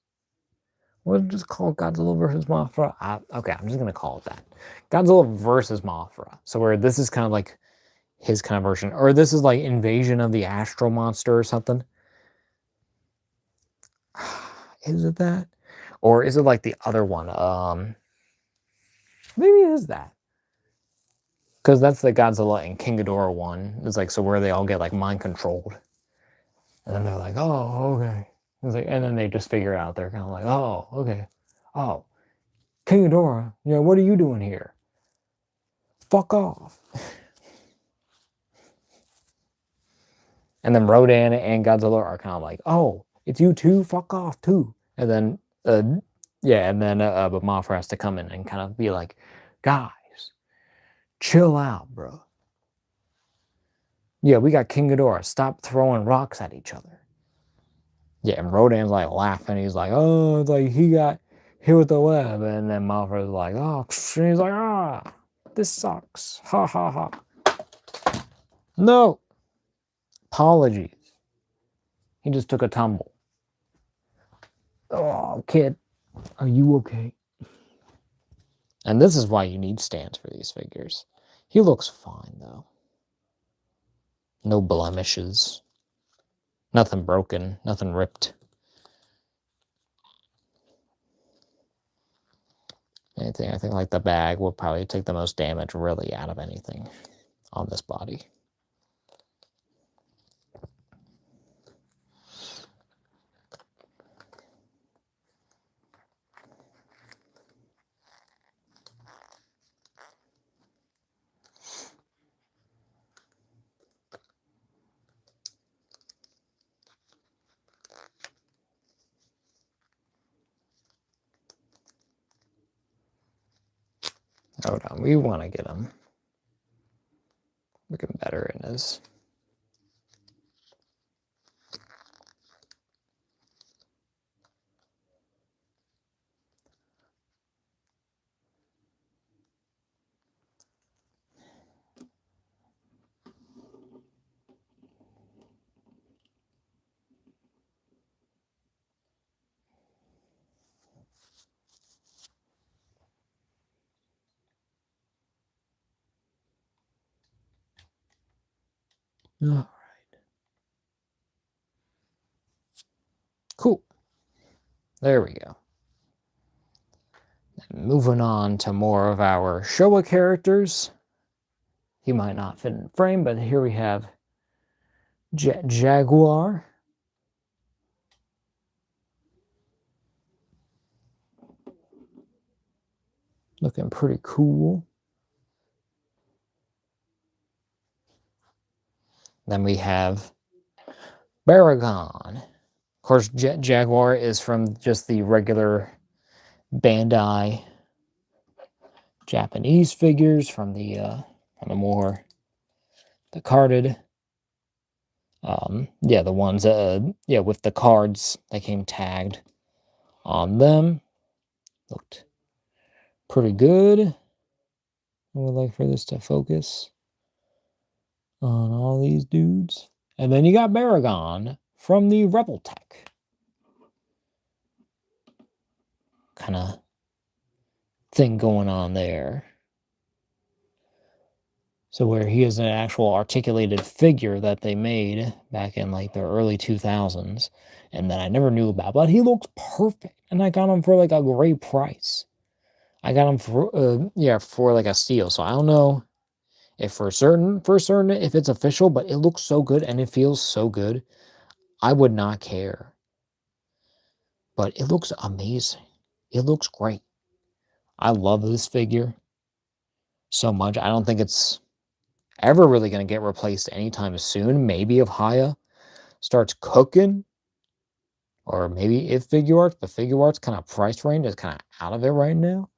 Speaker 1: What did it just call Godzilla versus Mothra? Okay, I'm just gonna call it that. Godzilla versus Mothra. So where this is kind of like his kind of version, or this is like Invasion of the Astro Monster or something. Is it that? Or is it like the other one? Maybe it is that. Because that's the Godzilla and King Ghidorah one. It's like, so where they all get like mind controlled. And then they're like, oh, okay. It's like, and then they just figure it out. They're kind of like, oh, okay. Oh, King Ghidorah, yeah, what are you doing here? Fuck off. And then Rodan and Godzilla are kind of like, oh, it's you too? Fuck off too. And then, but Mothra has to come in and kind of be like, guys, chill out, bro. Yeah, we got King Ghidorah. Stop throwing rocks at each other. Yeah, and Rodan's like laughing. He's like, oh, it's like he got hit with the web. And then Mothra's like, oh, and he's like, ah, this sucks. Ha ha ha. No. Apologies. He just took a tumble. Oh, kid, are you okay? And this is why you need stands for these figures. He looks fine, though. No blemishes. Nothing broken. Nothing ripped. Anything, I think like the bag will probably take the most damage really out of anything on this body. Hold on, we want to get him looking better in his. All right. Cool. There we go. And moving on to more of our Showa characters. He might not fit in frame, but here we have Jaguar. Looking pretty cool. Then we have Baragon. Of course, Jaguar is from just the regular Bandai Japanese figures from the more the carded. The ones with the cards that came tagged on them. Looked pretty good. I would like for this to focus on all these dudes. And then you got Baragon from the Rebel Tech. Kind of thing going on there. So where he is an actual articulated figure that they made back in like the early 2000s and that I never knew about, but he looks perfect. And I got him for like a great price. I got him for like a steal. So I don't know if for certain if it's official, but it looks so good and it feels so good. I would not care. But it looks amazing. It looks great. I love this figure so much. I don't think it's ever really going to get replaced anytime soon. Maybe if Haya starts cooking, or maybe if Figure Arts, but Figure Arts kind of price range is kind of out of it right now.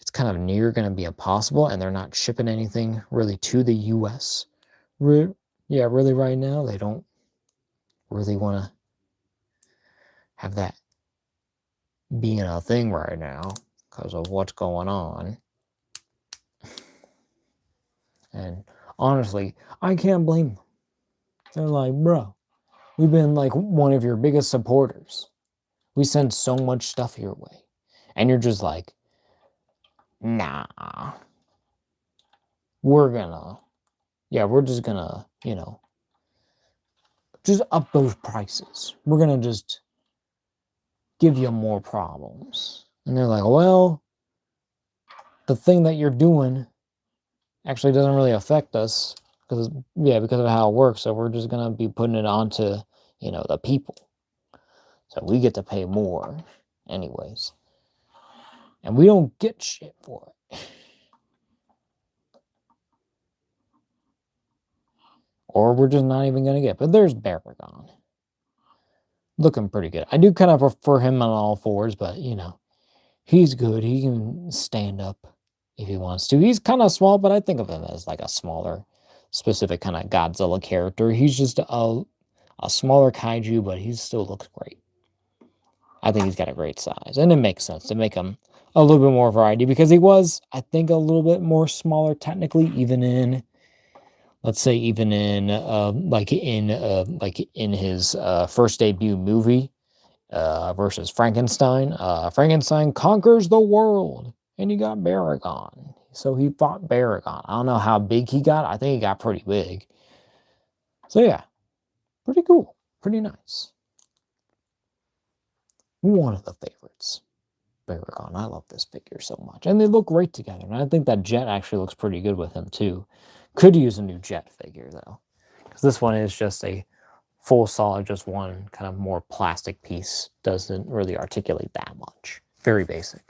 Speaker 1: It's kind of near going to be impossible, and they're not shipping anything really to the US. Really right now, they don't really want to have that being a thing right now because of what's going on. And honestly, I can't blame them. They're like, bro, we've been like one of your biggest supporters. We send so much stuff your way. And you're just like, nah. We're just gonna, just up those prices. We're gonna just give you more problems. And they're like, well, the thing that you're doing actually doesn't really affect us because of how it works. So we're just gonna be putting it onto, the people. So we get to pay more anyways. And we don't get shit for it. Or we're just not even gonna get. But there's Baragon. Looking pretty good. I do kind of prefer him on all fours, but he's good. He can stand up if he wants to. He's kind of small, but I think of him as like a smaller, specific kind of Godzilla character. He's just a smaller kaiju, but he still looks great. I think he's got a great size, and it makes sense to make him a little bit more variety because he was, I think, a little bit more smaller technically, even in, let's say, like in his first debut movie versus Frankenstein. Frankenstein conquers the world, and he got Baragon. So he fought Baragon. I don't know how big he got. I think he got pretty big. So yeah, pretty cool, pretty nice. One of the favorites. Baragon. I love this figure so much. And they look great together. And I think that Jet actually looks pretty good with him too. Could use a new Jet figure though. Because this one is just a full solid, just one kind of more plastic piece. Doesn't really articulate that much. Very basic.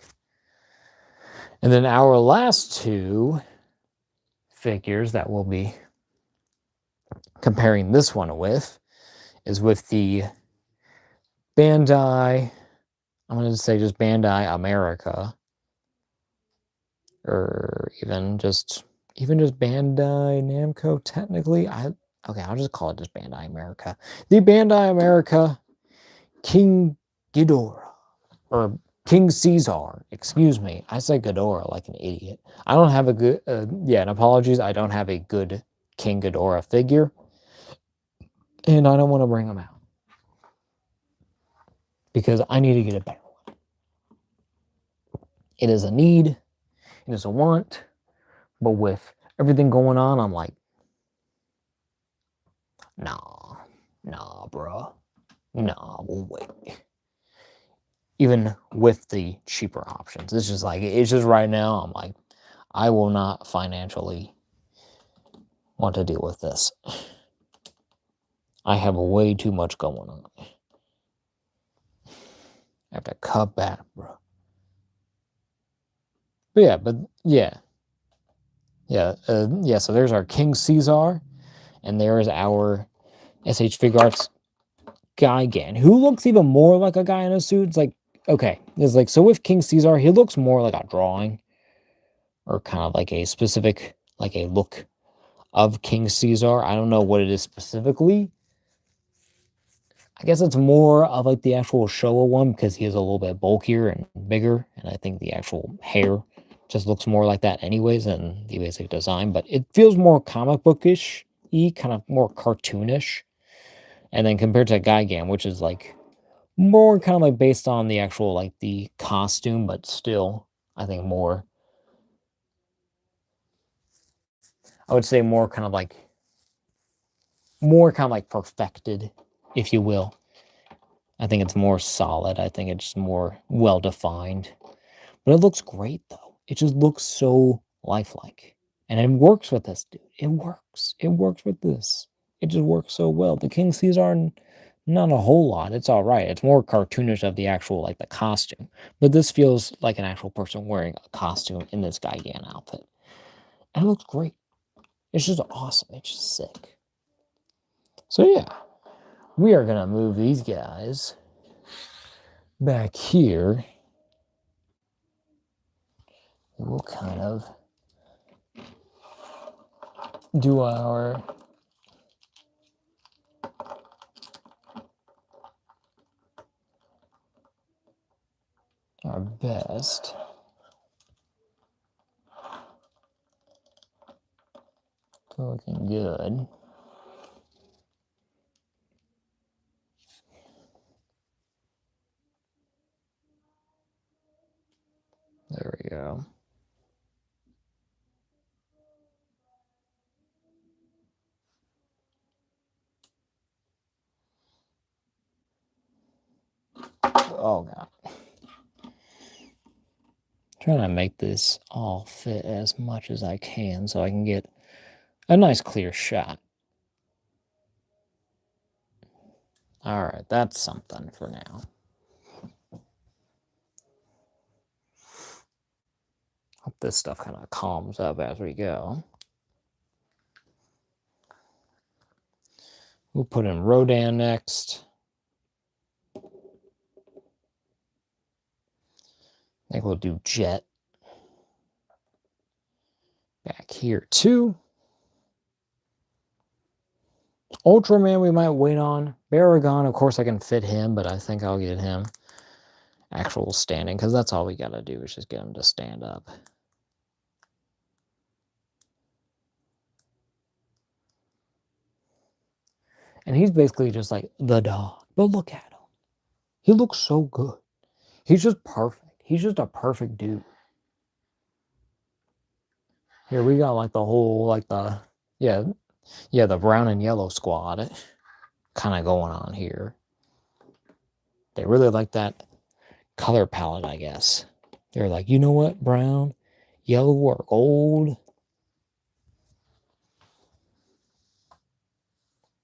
Speaker 1: And then our last two figures that we'll be comparing this one with is with the Bandai, I'm going to say just Bandai America, or even just Bandai Namco technically. Okay, I'll just call it just Bandai America. The Bandai America King Ghidorah, or King Caesar, excuse me. I said Ghidorah like an idiot. I don't have a good, and apologies, I don't have a good King Ghidorah figure, and I don't want to bring them out because I need to get a better one. It is a need, it is a want, but with everything going on, I'm like, nah, bro, nah, we'll wait. Even with the cheaper options, it's just right now, I'm like, I will not financially want to deal with this. I have way too much going on. I have to cut back, bro. But yeah. So there's our King Caesar, and there's our SH Figure Arts Gigan, who looks even more like a guy in a suit. It's like, okay, it's like, so with King Caesar, he looks more like a drawing, or kind of like a specific, like a look of King Caesar. I don't know what it is specifically. I guess it's more of like the actual Showa one because he is a little bit bulkier and bigger, and I think the actual hair just looks more like that anyways than the basic design, but it feels more comic bookish-y, kind of more cartoonish. And then compared to Gigan, which is like more kind of like based on the actual like the costume, but still, I think I would say more kind of like perfected, if you will. I think it's more solid. I think it's more well defined. But it looks great though. It just looks so lifelike. And it works with this, dude. It works. It works with this. It just works so well. The King Caesar, not a whole lot. It's all right. It's more cartoonish of the actual, like, the costume. But this feels like an actual person wearing a costume in this Gigan outfit. And it looks great. It's just awesome. It's just sick. So, yeah. We are going to move these guys back here. We'll kind of do our best looking good. There we go. Oh god. Trying to make this all fit as much as I can so I can get a nice clear shot. All right, that's something for now. Hope this stuff kind of calms up as we go. We'll put in Rodan next. I think we'll do Jet back here too. Ultraman we might wait on. Baragon, of course I can fit him, but I think I'll get him actual standing, because that's all we got to do is just get him to stand up. And he's basically just like the dog. But look at him. He looks so good. He's just perfect. He's just a perfect dude. Here we got like the whole, like the, the brown and yellow squad kind of going on here. They really like that color palette, I guess. They're like, you know what, brown, yellow, or gold.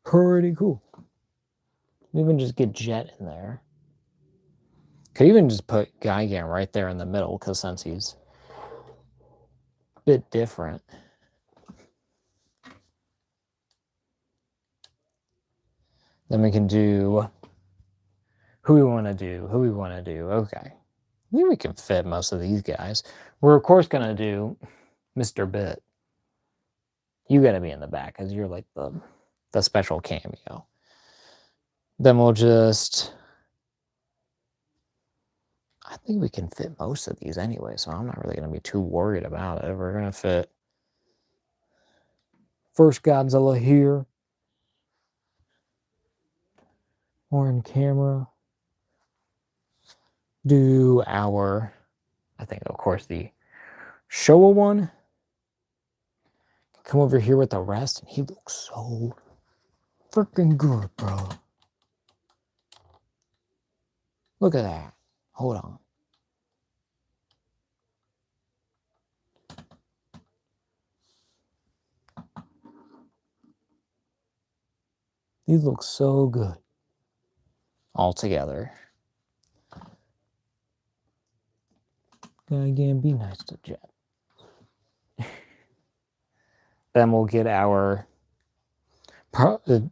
Speaker 1: Pretty cool. Even just get Jet in there. Could even just put Gigan right there in the middle, because since he's a bit different. Then we can do who we want to do. Okay. I think we can fit most of these guys. We're, of course, going to do Mr. Bit. You got to be in the back, because you're like the special cameo. Then we'll just... I think we can fit most of these anyway, so I'm not really going to be too worried about it. We're going to fit first Godzilla here. Or in camera. Do our, I think, of course, the Showa one. Come over here with the rest, and he looks so freaking good, bro. Look at that. Hold on. These look so good. All together. Again, be nice to Jet. Then we'll get our... probably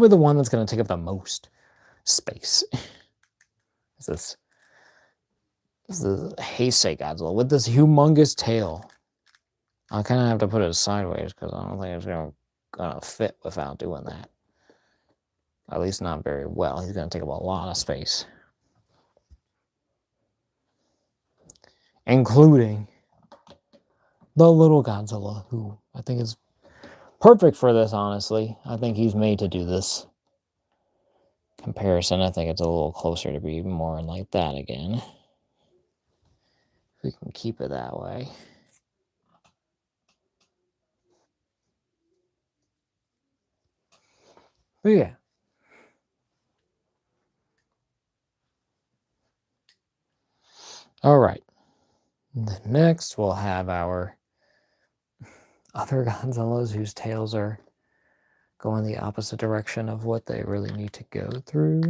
Speaker 1: the one that's going to take up the most space. This is Heisei Godzilla with this humongous tail. I'll kind of have to put it sideways because I don't think it's going to fit without doing that. At least not very well. He's going to take up a lot of space. Including the little Godzilla, who I think is perfect for this, honestly. I think he's made to do this comparison. I think it's a little closer to be more like that again. If we can keep it that way. But yeah. All right. Then next, we'll have our other Godzillas whose tails are going the opposite direction of what they really need to go through.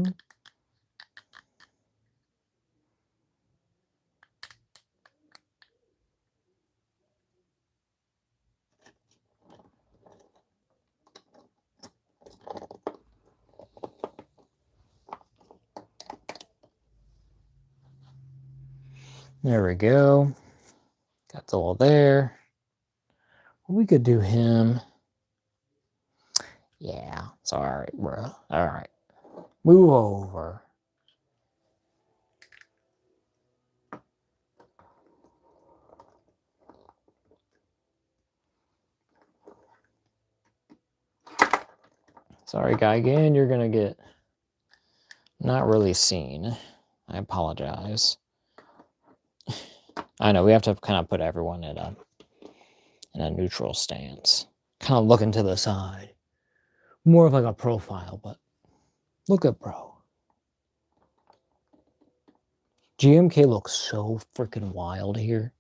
Speaker 1: There we go. Godzilla there. We could do him. Yeah, it's all right, bro. All right. Move over. Sorry, guy, again, you're going to get not really seen. I apologize. I know, we have to kind of put everyone in a neutral stance. Kind of looking to the side. More of like a profile, but look at bro. GMK looks so freaking wild here.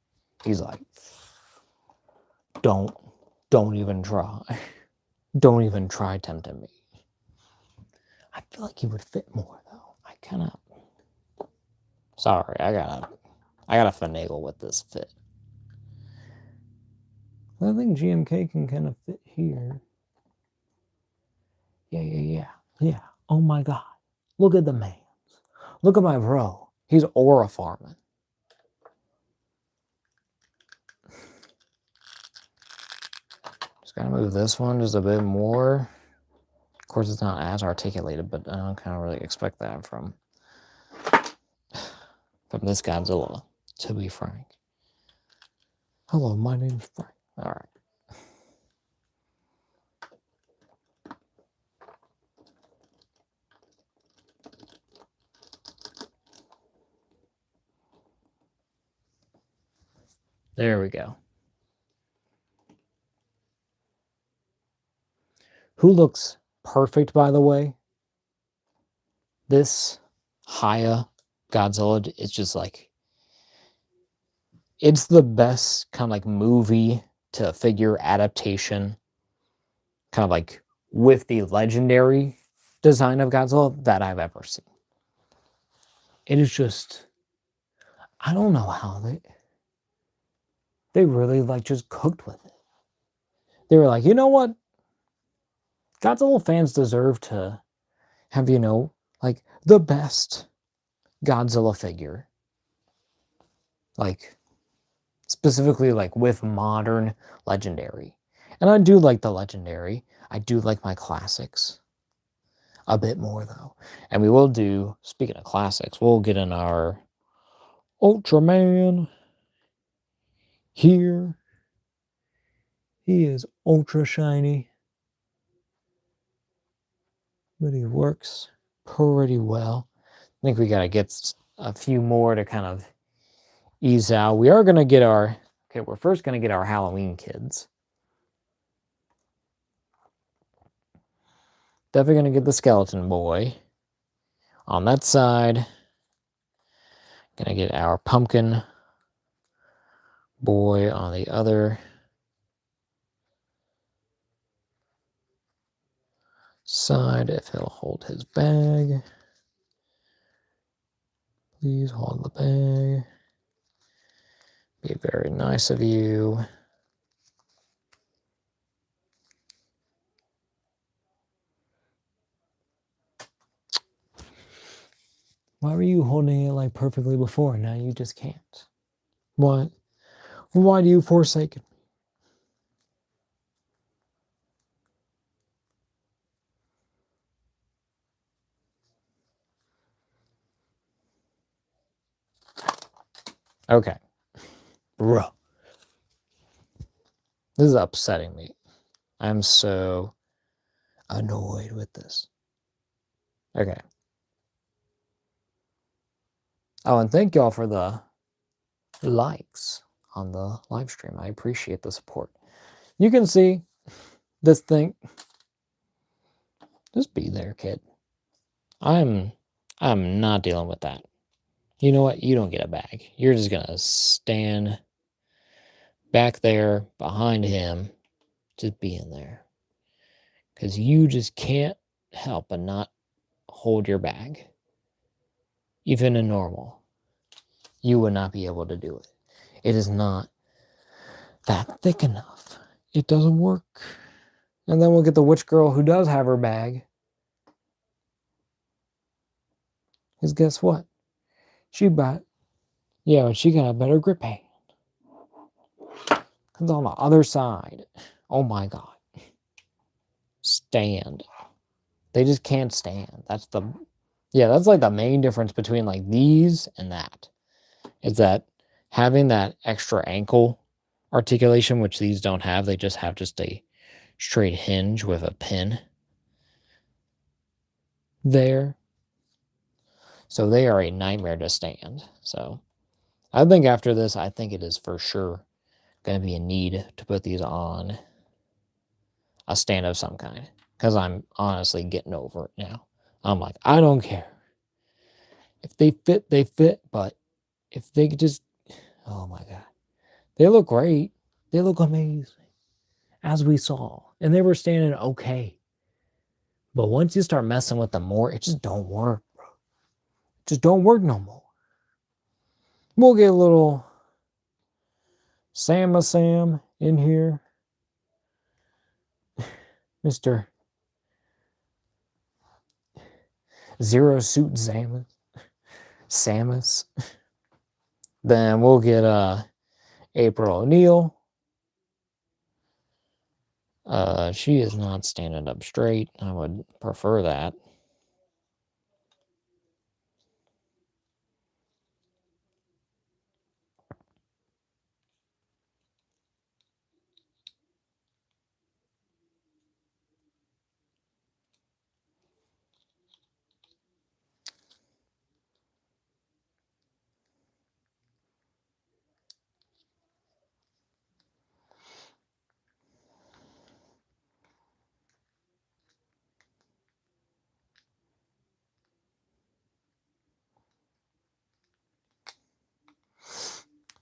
Speaker 1: He's like, don't even try. Don't even try tempting me. I feel like he would fit more though. I cannot. Sorry, I gotta finagle with this fit. I think GMK can kind of fit here. Yeah. Oh my God. Look at the man. Look at my bro. He's aura farming. Just gotta move this one just a bit more. Of course, it's not as articulated, but I don't kind of really expect that from this Godzilla, to be frank. Hello, my name's Frank. All right. There we go. Who looks perfect, by the way? This Haya Godzilla is just like, it's the best kind of like movie to figure adaptation, kind of like with the legendary design of Godzilla that I've ever seen. It is just, I don't know how they really like just cooked with it. They were like, you know what? Godzilla fans deserve to have, like the best Godzilla figure. Like, specifically like with modern legendary. And I do like the legendary. I do like my classics a bit more though. And we will do, speaking of classics, we'll get in our Ultraman here. He is ultra shiny, but he works pretty well. I think we got to get a few more to kind of ease out. We are going to get our, okay, we're first going to get our Halloween kids. Definitely going to get the skeleton boy. On that side, going to get our pumpkin boy on the other side, if he'll hold his bag. Please hold the bag. Be very nice of you. Why were you holding it like perfectly before? Now you just can't. What? Why do you forsake me? Okay. Bro. This is upsetting me. I'm so annoyed with this. Okay. Oh, and thank y'all for the likes on the live stream. I appreciate the support. You can see this thing. Just be there, kid. I'm not dealing with that. You know what? You don't get a bag. You're just gonna stand back there behind him, just being there. Because you just can't help but not hold your bag. Even in normal, you would not be able to do it. It is not that thick enough. It doesn't work. And then we'll get the witch girl who does have her bag. Because guess what? She got a better grip hand. Because on the other side, oh my God. Stand. They just can't stand. That's like the main difference between like these and that. Is that having that extra ankle articulation, which these don't have. They just have a straight hinge with a pin there. So they are a nightmare to stand. So I think after this, I think it is for sure going to be a need to put these on a stand of some kind. Because I'm honestly getting over it now. I'm like, I don't care. If they fit, they fit. But If they could just, oh my God. They look great. They look amazing, as we saw. And they were standing okay. But once you start messing with them more, it just don't work, bro. It just don't work no more. We'll get a little Sam in here. Mr. Zero Suit Samus. Then we'll get April O'Neil. She is not standing up straight. I would prefer that.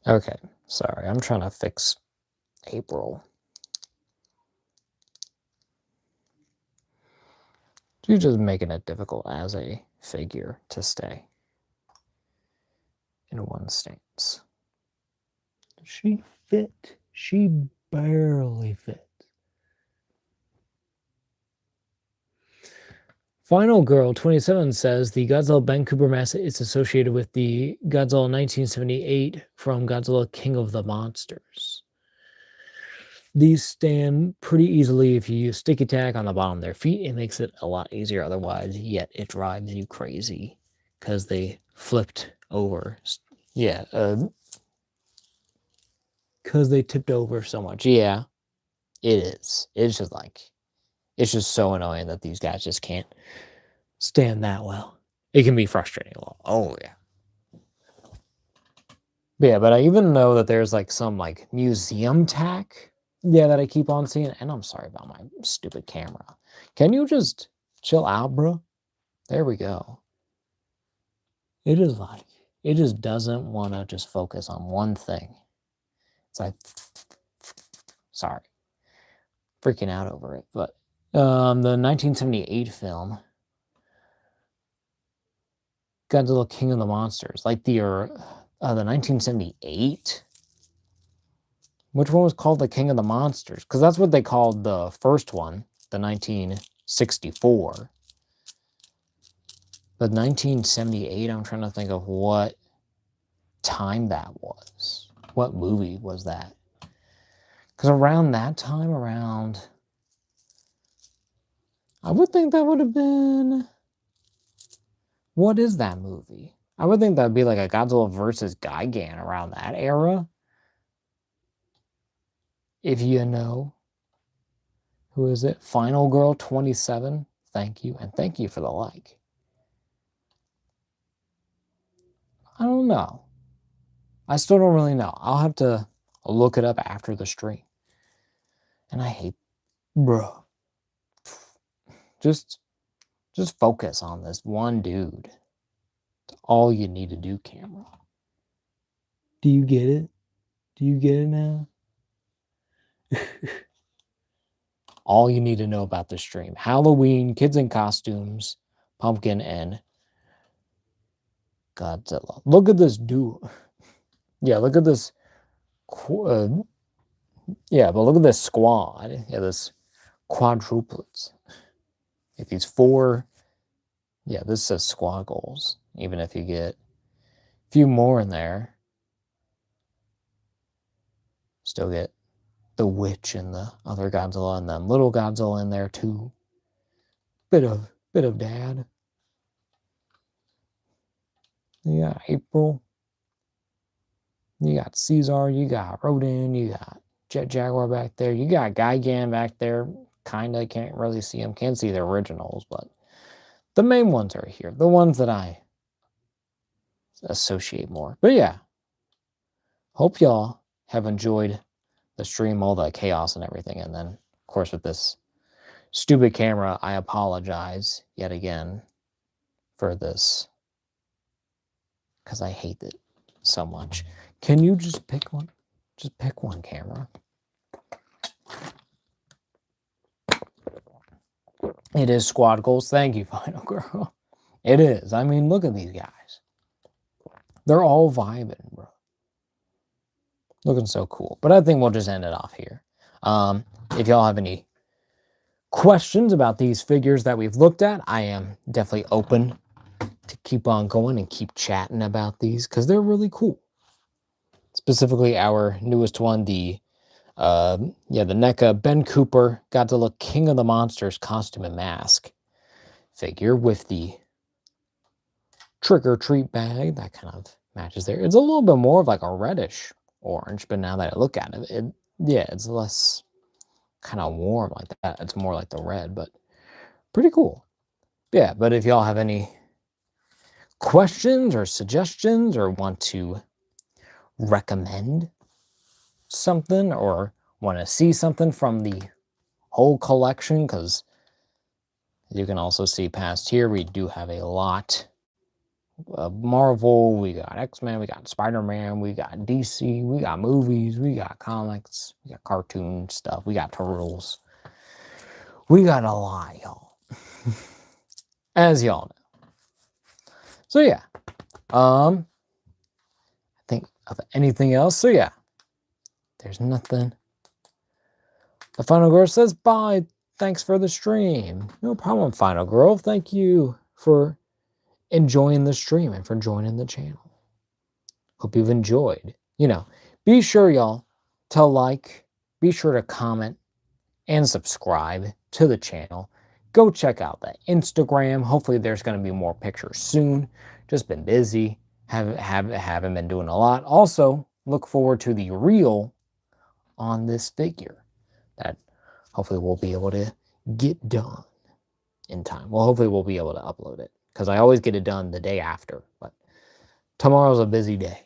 Speaker 1: Okay, sorry, I'm trying to fix April. You're just making it difficult as a figure to stay in one stance. Does she fit? She barely fits. Final Girl 27 says the Godzilla Ben Cooper mask is associated with the Godzilla 1978 from Godzilla King of the Monsters. These stand pretty easily if you use sticky tack on the bottom of their feet. It makes it a lot easier otherwise, yet it drives you crazy because they flipped over. Yeah, because they tipped over so much. Yeah, it is. It's just like, it's just so annoying that these guys just can't stand that well. It can be frustrating. Oh, yeah. Yeah, but I even know that there's like some like museum tack. Yeah, that I keep on seeing. And I'm sorry about my stupid camera. Can you just chill out, bro? There we go. It is like, it just doesn't want to just focus on one thing. It's like, sorry. Freaking out over it. But the 1978 film, Godzilla King of the Monsters, like the 1978. Which one was called the King of the Monsters? Because that's what they called the first one, the 1964. But 1978, I'm trying to think of what time that was. What movie was that? Because around that time, I would think that would have been, what is that movie? I would think that would be like a Godzilla versus Gigan around that era. If you know. Who is it? Final Girl 27. Thank you. And thank you for the like. I don't know. I still don't really know. I'll have to look it up after the stream. And I hate, bro. Just focus on this one dude. It's all you need to do, camera. Do you get it? Do you get it now? All you need to know about the stream. Halloween, kids in costumes, pumpkin, and Godzilla. Look at this dude. Yeah, look at this. Yeah, but look at this squad. Yeah, this quadruplets. If these four, yeah, this says squad goals. Even if you get a few more in there, still get the witch and the other Godzilla and then little Godzilla in there too. Bit of dad. You got April. You got Caesar. You got Rodin. You got Jet Jaguar back there. You got Gigan back there. Kinda can't really see them. Can't see the originals, but the main ones are here. The ones that I associate more. But yeah, hope y'all have enjoyed the stream, all the chaos and everything. And then, of course, with this stupid camera, I apologize yet again for this because I hate it. so much. Can you just pick one? Just pick one, camera. It is squad goals. Thank you, Final Girl. It is. I mean, look at these guys. They're all vibing, bro. Looking so cool. But I think we'll just end it off here. If y'all have any questions about these figures that we've looked at, I am definitely open to keep on going and keep chatting about these because they're really cool. Specifically, our newest one, the NECA Ben Cooper Godzilla King of the Monsters costume and mask figure with the trick or treat bag that kind of matches there. It's a little bit more of like a reddish orange, but now that I look at it, it's less kind of warm like that. It's more like the red, but pretty cool. Yeah, but if y'all have any questions or suggestions or want to recommend something or want to see something from the whole collection, because you can also see past here we do have a lot of Marvel, we got X-Men, we got Spider-Man, we got DC, we got movies, we got comics, we got cartoon stuff, we got Turtles, we got a lot, y'all. As y'all know. So yeah, I think of anything else. So yeah, there's nothing. The Final Girl says bye. Thanks for the stream. No problem, Final Girl. Thank you for enjoying the stream and for joining the channel. Hope you've enjoyed. Be sure, y'all, to like, be sure to comment, and subscribe to the channel. Go check out the Instagram. Hopefully there's going to be more pictures soon. Just been busy. Haven't been doing a lot. Also, look forward to the reel on this figure that hopefully we'll be able to get done in time. Well, hopefully we'll be able to upload it because I always get it done the day after. But tomorrow's a busy day,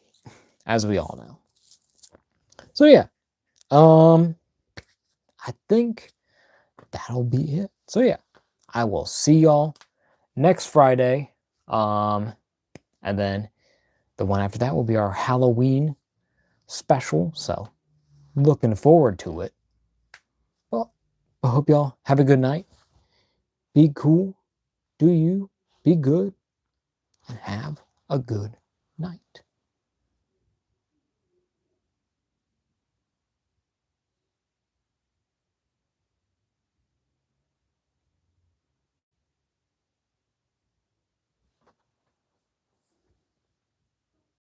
Speaker 1: as we all know. So yeah, I think that'll be it. So yeah, I will see y'all next Friday. And then the one after that will be our Halloween special. So looking forward to it. Well, I hope y'all have a good night. Be cool. Do you. Be good. And have a good night.